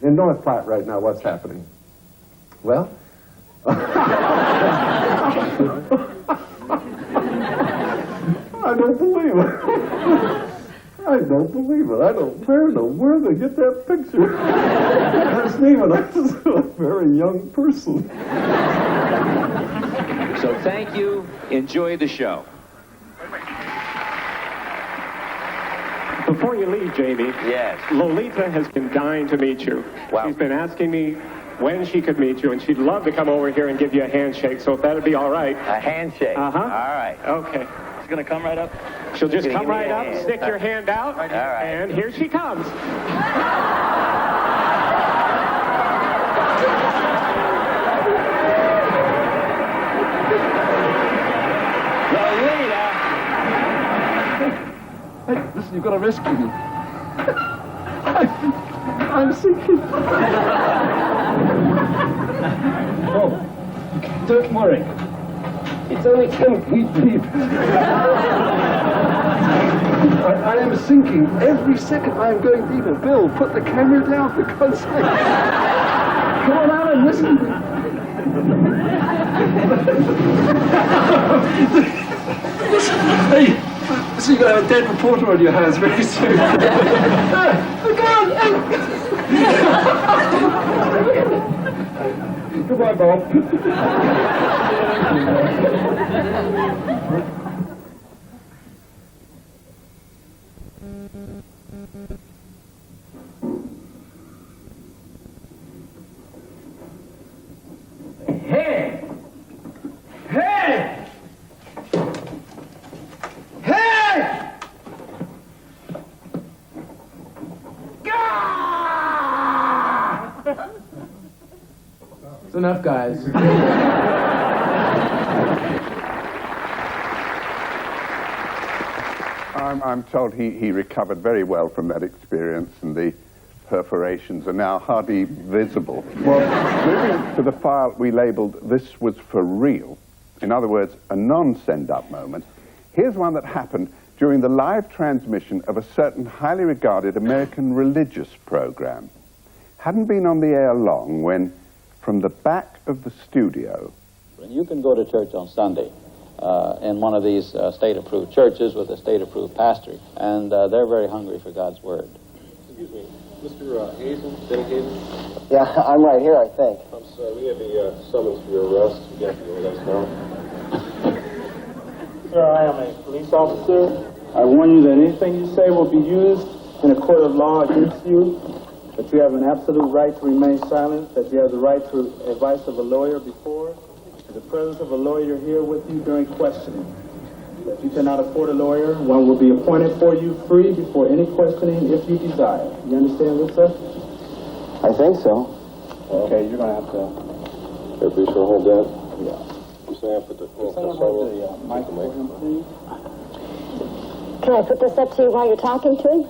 In North Platte right now, what's happening? Well, I don't believe it. I don't believe it. I don't know where they get that picture. That's even a very young person. So thank you. Enjoy the show. Before you leave, Jamie. Yes. Lolita has been dying to meet you. Wow. She's been asking me when she could meet you, and she'd love to come over here and give you a handshake, so if that'd be all right. A handshake? Uh-huh. All right. Okay. She's going to come right up? She'll just Give come me right a up, hand. stick your hand out, All right. and here she comes. Hey, listen, you've got to rescue me. I'm sinking. Oh, don't worry. It's only 10 feet deep. I am sinking. Every second I am going deeper. Bill, put the camera down for God's sake. Come on, Alan, listen. Hey, so you're going to have a dead reporter on your hands very soon. Goodbye, Bob. Hey! Hey! Hey! It's enough, guys. I'm told he recovered very well from that experience, and the perforations are now hardly visible. Well, moving to the file we labeled "This Was For Real," in other words, a non-send-up moment, here's one that happened during the live transmission of a certain highly regarded American religious program. Hadn't been on the air long when, from the back of the studio... You can go to church on Sunday in one of these state-approved churches with a state-approved pastor, and they're very hungry for God's Word. Excuse me, Mr. Hazen, Benny Hazen? Yeah, I'm right here, I think. I'm sorry, we have a summons for your arrest. You have to let us know. Sir, I am a police officer. I warn you that anything you say will be used in a court of law against you, that you have an absolute right to remain silent, that you have the right to advice of a lawyer before, in the presence of a lawyer here with you during questioning. If you cannot afford a lawyer, one will be appointed for you free before any questioning if you desire. You understand this, sir? I think so. Okay, you're going to have to... Here, be sure hold that. Yeah. You say I put the... Someone hold the mic for him, please. Can I put this up to you while you're talking to him?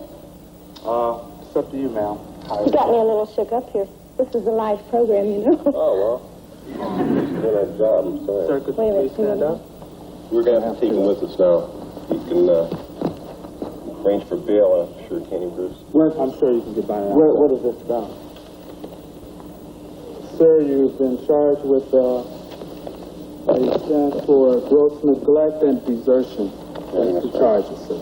It's up to you, ma'am. You got me a little shook up here. This is a live program, you know. Oh, well. It's doing our job, I'm sorry. Sir, could you please stand up? We're going to have to take him with us now. He can arrange for bail, I'm sure, can he, Bruce? I'm sure you can get by now. What is this about? Sir, you've been charged with a stand for gross neglect and desertion. That's the charges, sir.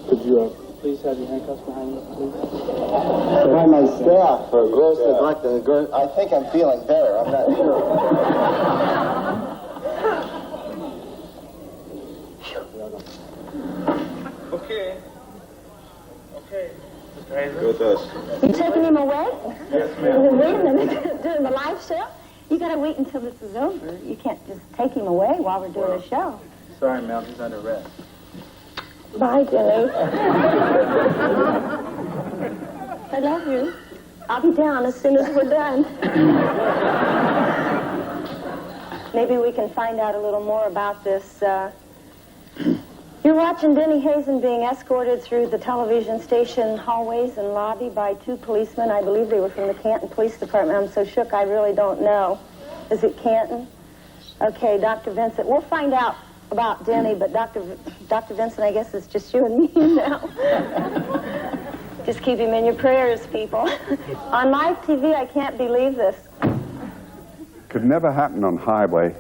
Could you please have your handcuffs behind you, please? By my staff for gross neglect and I think I'm feeling better. I'm not sure. Okay. Go with us. You taking him away? Yes, ma'am. Wait a minute. Doing the live show? You got to wait until this is over. You can't just take him away while we're doing the show. Sorry, ma'am. He's under arrest. Bye, Jenny. I love you. I'll be down as soon as we're done. Maybe we can find out a little more about this. You're watching Denny Hazen being escorted through the television station hallways and lobby by two policemen. I believe they were from the Canton Police Department. I'm so shook I really don't know. Is it Canton? Okay, Dr. Vincent. We'll find out about Denny, but Dr. Vincent, I guess it's just you and me now. Just keep him in your prayers, people. On live TV, I can't believe this. Could never happen on highway.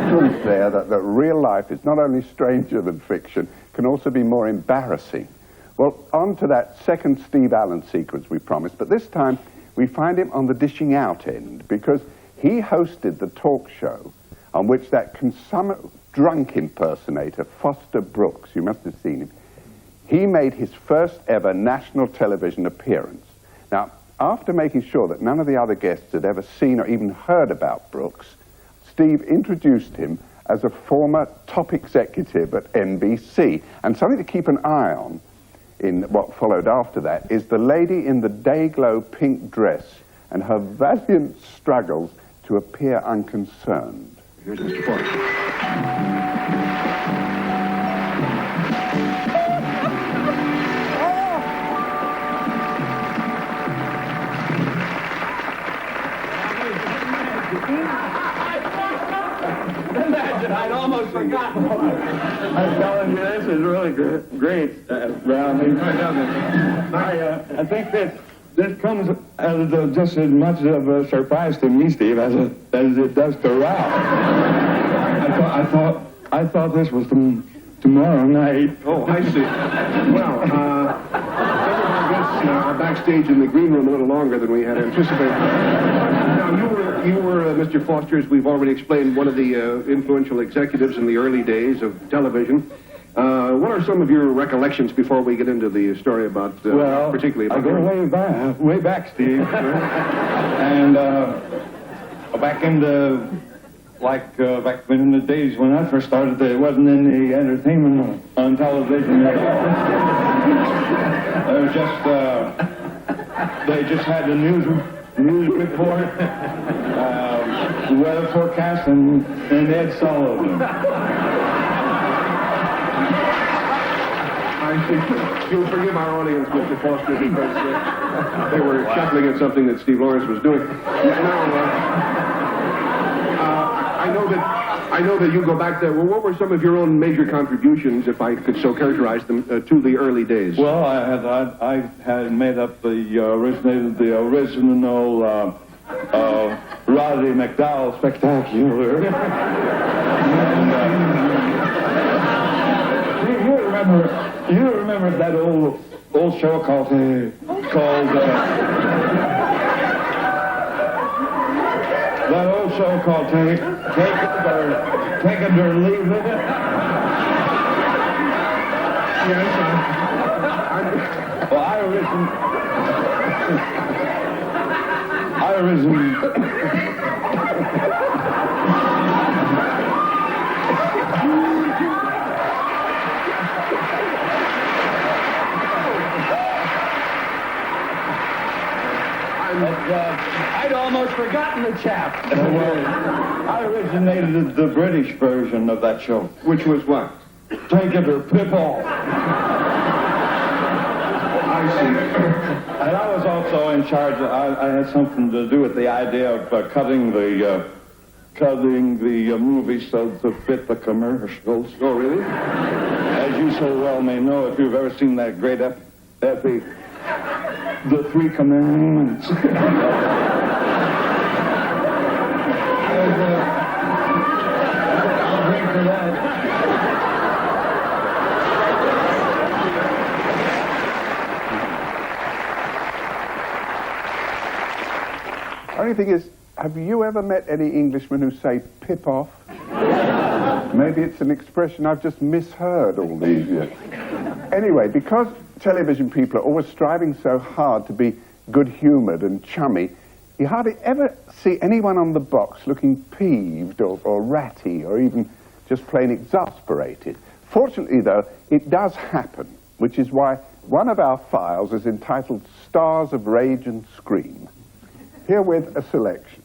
Proof there that real life is not only stranger than fiction, can also be more embarrassing. Well, on to that second Steve Allen sequence we promised, but this time we find him on the dishing out end because he hosted the talk show on which that consummate drunk impersonator, Foster Brooks, you must have seen him, he made his first ever national television appearance. Now, after making sure that none of the other guests had ever seen or even heard about Brooks, Steve introduced him as a former top executive at NBC. And something to keep an eye on in what followed after that is the lady in the day-glow pink dress and her valiant struggles to appear unconcerned. Here's Mr. Foster. Imagine, I'd almost forgotten. I'm telling you, this is really great, Brown. I think this comes as just as much of a surprise to me, Steve, as it does to Ralph. I I thought this was tomorrow night. Oh, I see. Well, backstage in the green room a little longer than we had anticipated. Now, you were Mr. Foster, as we've already explained, one of the influential executives in the early days of television. What are some of your recollections before we get into the story about, particularly about... I go way back, Steve. And back in the... back in the days when I first started, there wasn't any entertainment on television. There was just, they just had the news report, the weather forecast, and Ed Sullivan. You'll forgive our audience, Mr. Foster, because they were chuckling at something that Steve Lawrence was doing. I know that you go back there. Well, what were some of your own major contributions, if I could so characterize them, to the early days? Well, I had made up the original Roddy McDowell Spectacular. And, you remember that old show called that old show called Take It or Leave It? Yes. Well, I I'd almost forgotten the chap. I originated the British version of that show. Which was what? Take It or Pip Off. I see. And I was also in charge. I had something to do with the idea of cutting the movies so to fit the commercials. Oh, really? As you so well may know, if you've ever seen that great epic, The Three Commandments. Only thing is, have you ever met any Englishmen who say pip off? Maybe it's an expression I've just misheard all these years. Anyway, because television people are always striving so hard to be good-humoured and chummy, you hardly ever see anyone on the box looking peeved or ratty or even just plain exasperated. Fortunately, though, it does happen, which is why one of our files is entitled Stars of Rage and Scream. Herewith a selection.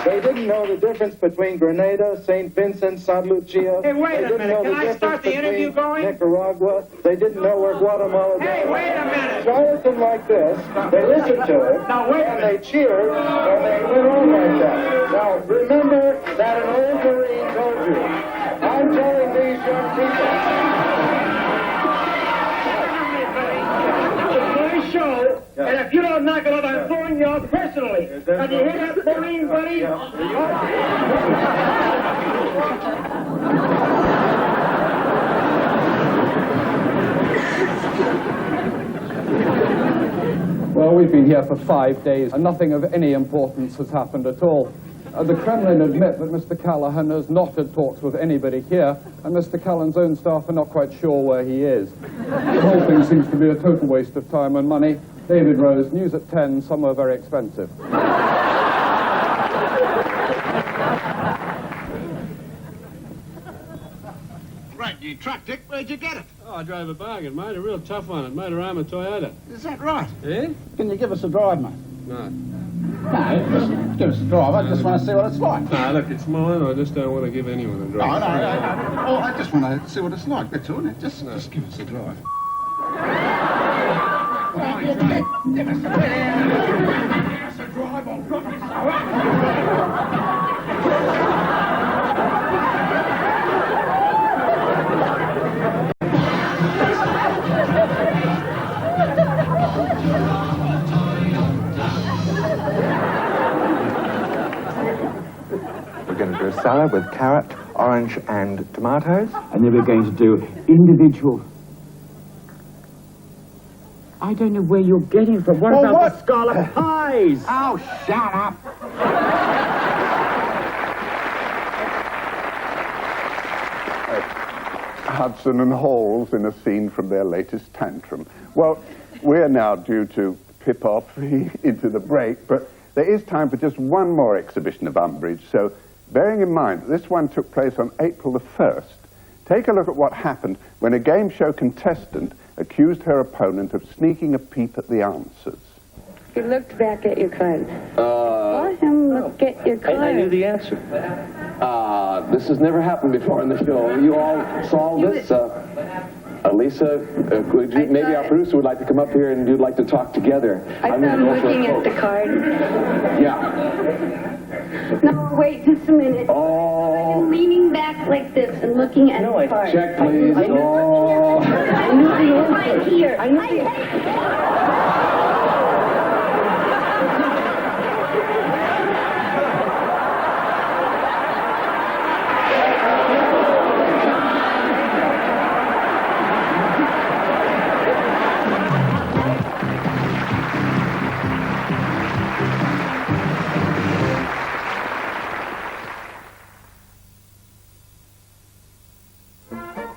They didn't know the difference between Grenada, St. Vincent, St. Lucia. Hey, wait a minute. Can I start the interview going? Nicaragua. They didn't know where Guatemala was. Hey, wait a minute. Charlatan like this, they listened to it, and they cheered, and they went on like that. Now, remember that an old Marine told you. I'm telling these young people. Show, and if you don't knock it up, I'm throwing you out personally. Have you hear that, Marine buddy? Well, we've been here for 5 days, and nothing of any importance has happened at all. The Kremlin admit that Mr. Callahan has not had talks with anybody here, and Mr. Callahan's own staff are not quite sure where he is. The whole thing seems to be a total waste of time and money. David Rose, news at 10, somewhere very expensive. Right, your truck, Dick, where'd you get it? Oh, I drove a bargain, mate. A real tough one. It made a Rama Toyota. Is that right? Yeah? Can you give us a drive, mate? No. No, just give us a drive. I just want to see what it's like. No, look, it's mine. I just don't want to give anyone a drive. No. Oh, I just want to see what it's like. That's all. Just give us a drive. Give us a drive, on promise. going to do a salad with carrot, orange, and tomatoes. And then we're going to do individual. I don't know where you're getting from. What about the scallop pies? Oh, shut up! Hudson and Halls in a scene from their latest tantrum. Well, we're now due to pip off into the break, but there is time for just one more exhibition of umbrage, so bearing in mind that this one took place on April the 1st, take a look at what happened when a game show contestant accused her opponent of sneaking a peep at the answers. He looked back at your card. Let him look at your card. I knew the answer. This has never happened before in the show. You all saw this? Lisa, maybe our producer would like to come up here and you'd like to talk together. I'm looking at the card. Yeah. No, wait just a minute. Oh. I'm leaning back like this and looking at the card. Check, please. I knew the answer. Right here. I knew the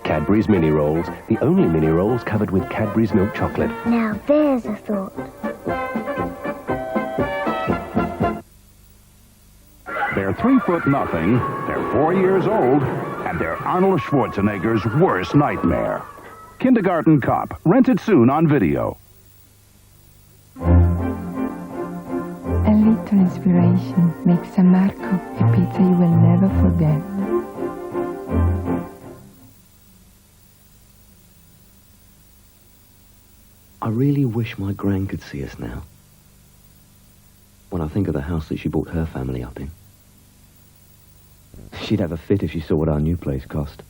Cadbury's Mini Rolls, the only mini rolls covered with Cadbury's milk chocolate. Now there's a thought. They're 3'0", they're 4 years old, and they're Arnold Schwarzenegger's worst nightmare. Kindergarten Cop, rented soon on video. A little inspiration makes San Marco a pizza you will never forget. I really wish my gran could see us now. When I think of the house that she brought her family up in. She'd have a fit if she saw what our new place cost.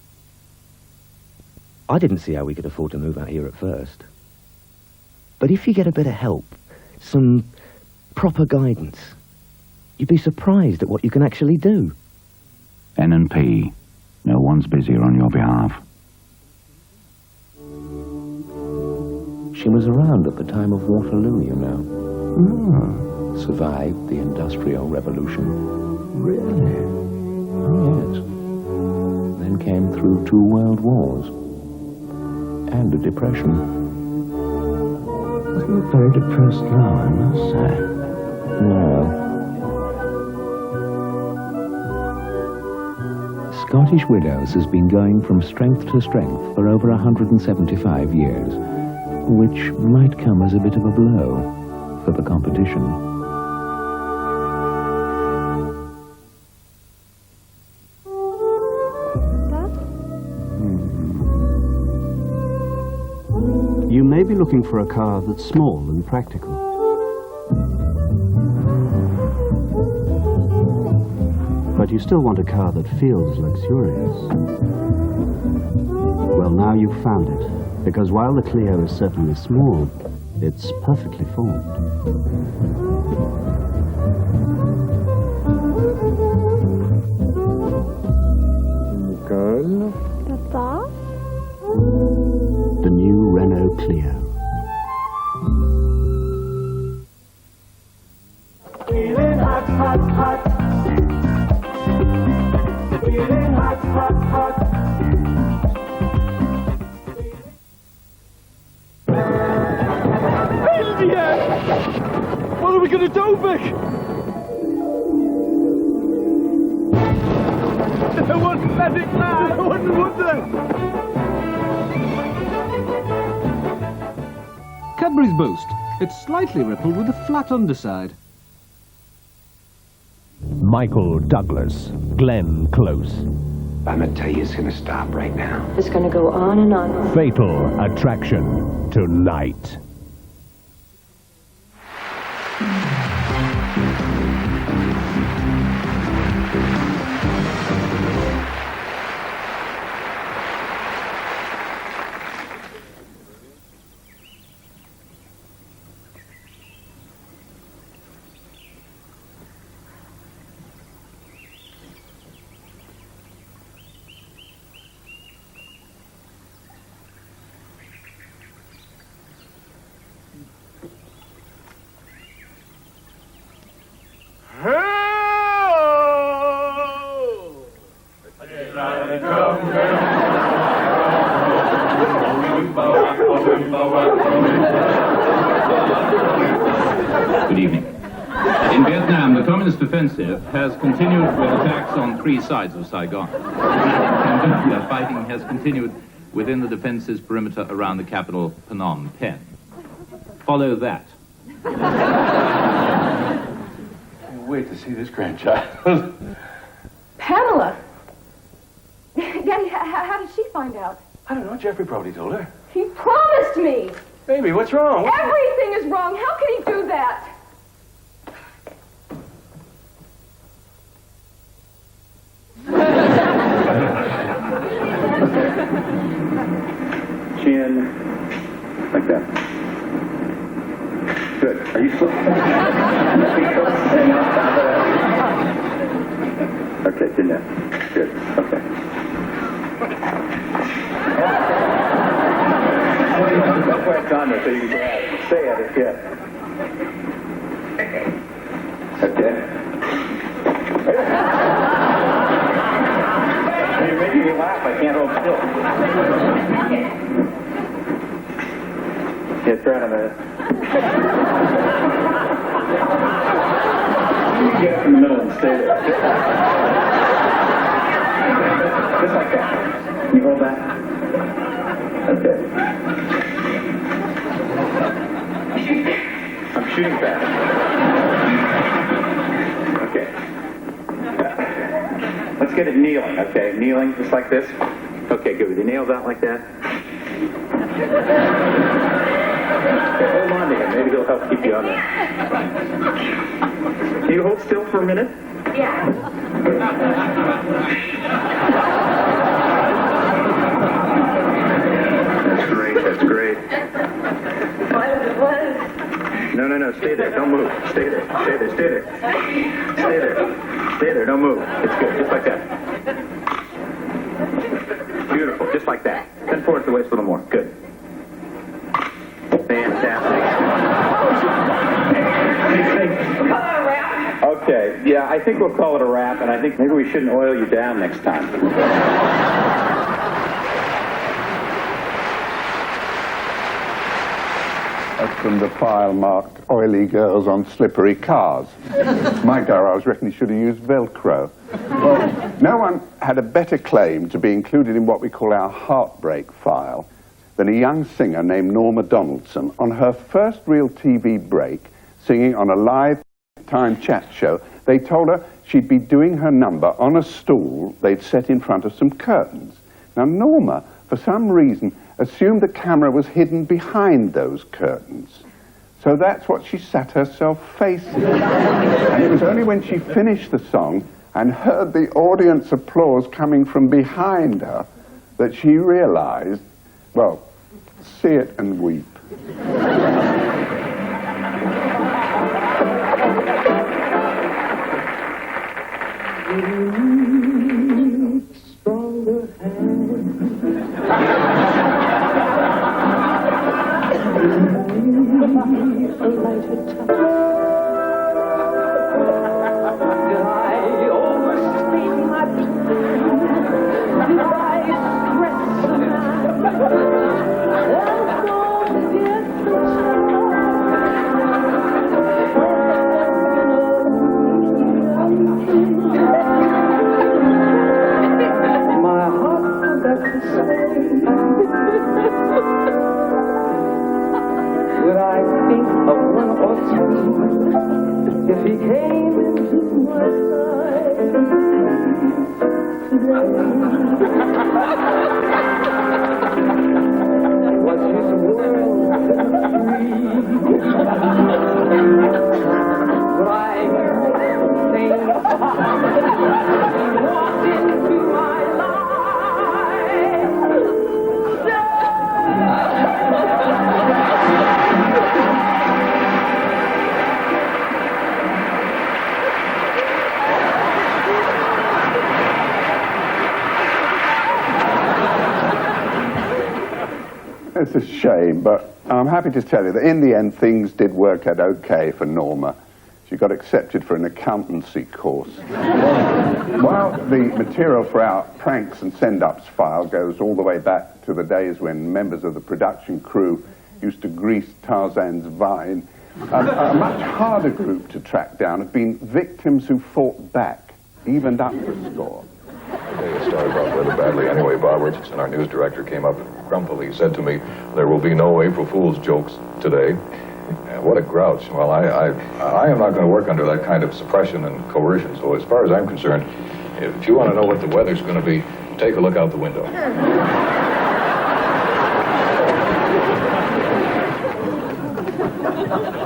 I didn't see how we could afford to move out here at first. But if you get a bit of help, some proper guidance, you'd be surprised at what you can actually do. N&P. No one's busier on your behalf. She was around at the time of Waterloo, you know. Survived the Industrial Revolution. Really? Oh, yes. Then came through 2 world wars. And a depression. You look very depressed now, I must say. No. Scottish Widows has been going from strength to strength for over 175 years. Which might come as a bit of a blow for the competition. You may be looking for a car that's small and practical. But you still want a car that feels luxurious. Well, now you've found it. Because while the Clio is certainly small, it's perfectly formed. Nicole? Papa? The new Renault Clio. Feeling hot, hot, hot. Feeling hot, hot, hot. What are we going to do, Vic? I wouldn't let it fly. I wouldn't want that. Cadbury's Boost. It's slightly rippled with a flat underside. Michael Douglas, Glenn Close. I'm going to tell you it's going to stop right now. It's going to go on and on. Fatal Attraction, tonight. Good evening. In Vietnam, the Communist offensive has continued with attacks on 3 sides of Saigon. And fighting has continued within the defense's perimeter around the capital, Phnom Penh. Follow that. Can't wait to see this grandchild. Pamela! Daddy, how did she find out? I don't know. Jeffrey probably told her. He promised me! Baby, what's wrong? Everything is wrong. How can he do that? Chin, like that. Good. Are you still? Okay, chin down. Good. Okay. Don't put it on there so you can grab it. Stay at it, yeah. Okay. You're making me laugh. I can't hold still. Yeah, try it a minute. You can get up in the middle and stay there. Just like that. Can you hold that? Okay. I'm shooting fast. Okay. Let's get it kneeling, okay? Kneeling, just like this. Okay, good. With your nails out like that. Okay, hold on to him. Maybe he'll help keep you on there. Can you hold still for a minute? Yeah. That's great, that's great. No, stay there, don't move. Stay there, stay there, stay there. Stay there, stay there, don't move. It's good, just like that. Beautiful, just like that. Bend forward the waist a little more, good. Fantastic. Okay, yeah, I think we'll call it a wrap, and I think maybe we shouldn't oil you down next time. That's from the file marked oily girls on slippery cars. My garage reckon he should have used Velcro. Well, no one had a better claim to be included in what we call our heartbreak file than a young singer named Norma Donaldson on her first real TV break, singing on a live time chat show. They told her she'd be doing her number on a stool they'd set in front of some curtains. Now, Norma, for some reason, assumed the camera was hidden behind those curtains. So that's what she sat herself facing. And it was only when she finished the song and heard the audience applause coming from behind her that she realized, well, see it and weep. Stronger a lighter touch. Did I overstate my pleasure? Did I stress the my heart forgot to say. Would I think of one or two if he came into my life today? Was his world free? Would I think he walked into my It's a shame, but I'm happy to tell you that in the end things did work out okay for Norma. She got accepted for an accountancy course. While the material for our pranks and send-ups file goes all the way back to the days when members of the production crew used to grease Tarzan's vine. A much harder group to track down have been victims who fought back, evened up the score. It started off rather badly anyway. Bob Richardson, our news director, came up grumpily, said to me, "There will be no April Fool's jokes today." And what a grouch. Well, I am not going to work under that kind of suppression and coercion. So as far as I'm concerned, if you want to know what the weather's going to be, take a look out the window.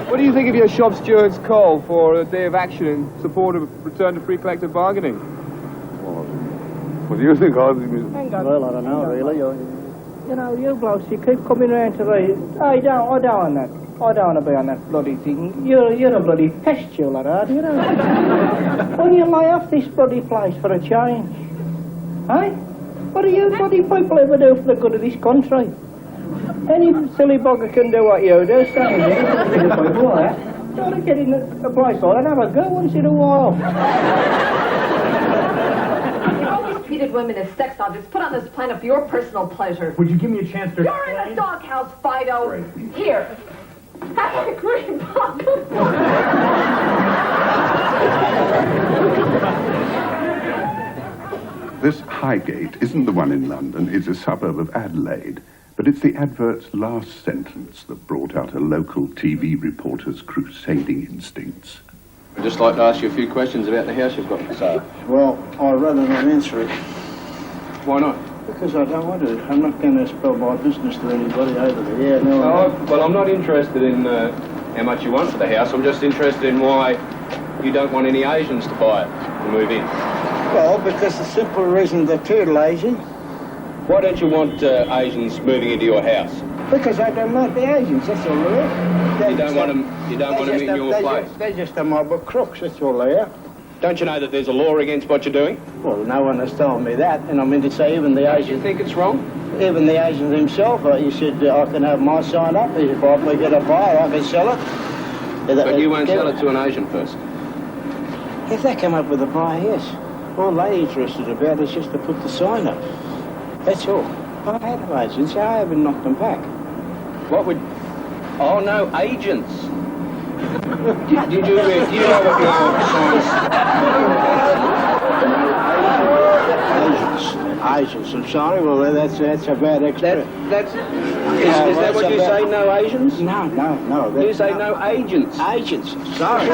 What do you think of your shop steward's call for a day of action in support of return to free collective bargaining? What do you think of it? Well, I don't know, really. You know, you blokes, you keep coming around to the... I don't want that. I don't want to be on that bloody thing. You're a bloody pest, you lot are, you know. Why do you lay off this bloody place for a change? Eh? What do you bloody people ever do for the good of this country? Any silly bugger can do what you do, so you want to get in a place like that and have a go once in a while. You've always treated women as sex objects put on this planet for your personal pleasure. Would you give me a chance to... You're in a doghouse, Fido. Here. Have a cream puff. This Highgate isn't the one in London, it's a suburb of Adelaide. But it's the advert's last sentence that brought out a local TV reporter's crusading instincts. I'd just like to ask you a few questions about the house you've got for sale. Well, I'd rather not answer it. Why not? Because I don't want to. I'm not going to spell my business to anybody over there. Yeah, no. Well, I'm not interested in how much you want for the house. I'm just interested in why you don't want any Asians to buy it and move in. Well, because the simple reason they're too Asian. Why don't you want Asians moving into your house? Because I don't like the Asians, that's all they are. You don't want them in your place? They're just a mob of crooks, that's all they are. Don't you know that there's a law against what you're doing? Well, no one has told me that, and I mean to say even the Asians... You think it's wrong? Even the Asians himself, he said I can have my sign up, if I get a buyer, I can sell it. But you won't sell it to an Asian person? If they come up with a buyer, yes. All they're interested about is just to put the sign up. That's all. I've had no agents, I haven't knocked them back. What would... Oh, no, agents. Do you know what your Asians, I'm sorry, well, that's a bad expression. Is that what you say, no Asians? No. You say no agents? Agents, sorry.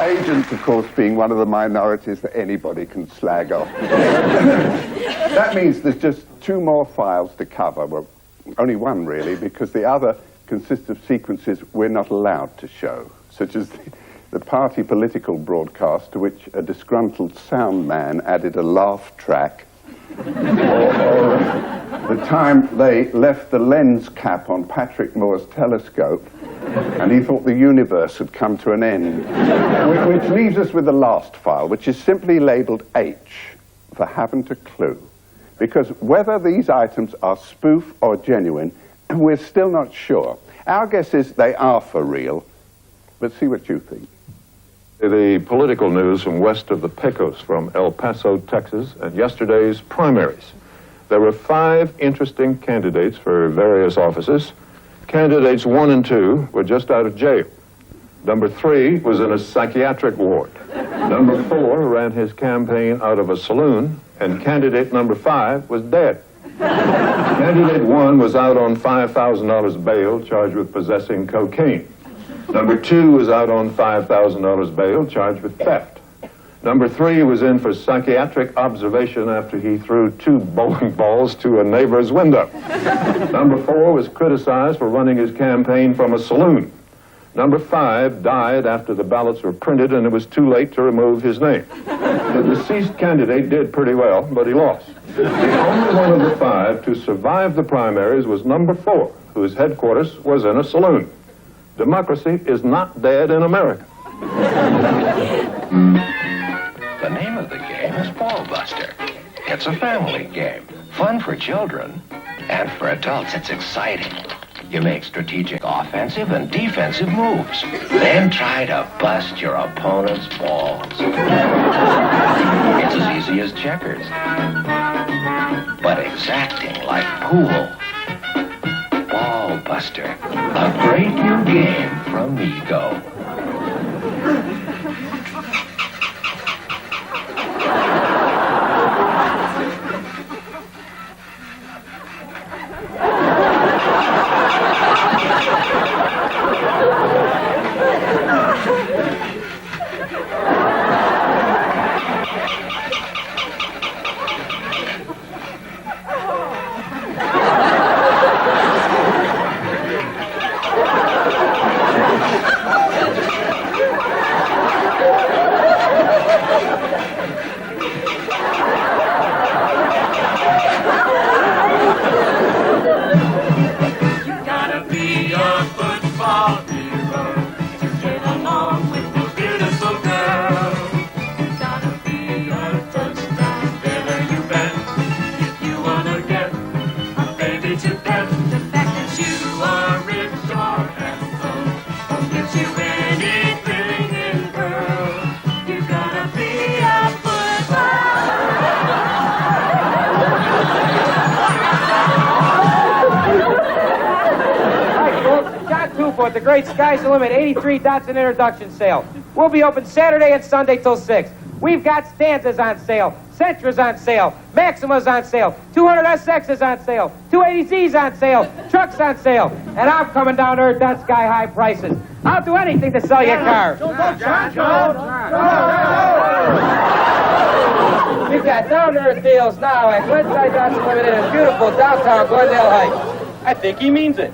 Agents, of course, being one of the minorities that anybody can slag off. That means there's just 2 more files to cover. Well, only one, really, because the other consists of sequences we're not allowed to show, such as the party political broadcast to which a disgruntled sound man added a laugh track, or the time they left the lens cap on Patrick Moore's telescope and he thought the universe had come to an end. Which leaves us with the last file, which is simply labelled H for haven't a clue. Because whether these items are spoof or genuine, we're still not sure. Our guess is they are for real, but see what you think. The political news from west of the Pecos, from El Paso, Texas, and yesterday's primaries. There were 5 interesting candidates for various offices. Candidates 1 and 2 were just out of jail. Number 3 was in a psychiatric ward. Number 4 ran his campaign out of a saloon, and candidate number 5 was dead. Candidate 1 was out on $5,000 bail, charged with possessing cocaine. Number 2 was out on $5,000 bail, charged with theft. Number 3 was in for psychiatric observation after he threw 2 bowling balls to a neighbor's window. Number 4 was criticized for running his campaign from a saloon. Number 5 died after the ballots were printed and it was too late to remove his name. The deceased candidate did pretty well, but he lost. The only one of the 5 to survive the primaries was number 4, whose headquarters was in a saloon. Democracy is not dead in America. The name of the game is Ballbuster. It's a family game, fun for children, and for adults it's exciting. You make strategic offensive and defensive moves. Then try to bust your opponent's balls. It's as easy as checkers. But exacting like pool. Ball Buster. A great new game from Mego. At the Great Sky's the Limit 83 Datsun introduction sale. We'll be open Saturday and Sunday till 6. We've got Stanzas on sale, Sentras on sale, Maximas on sale, 200 SXs on sale, 280Zs on sale, trucks on sale, and I'm coming down to earth at sky-high prices. I'll do anything to sell you a car. We've got down-to-earth deals now at Glenside Datsun Limited in beautiful downtown Glendale Heights. I think he means it.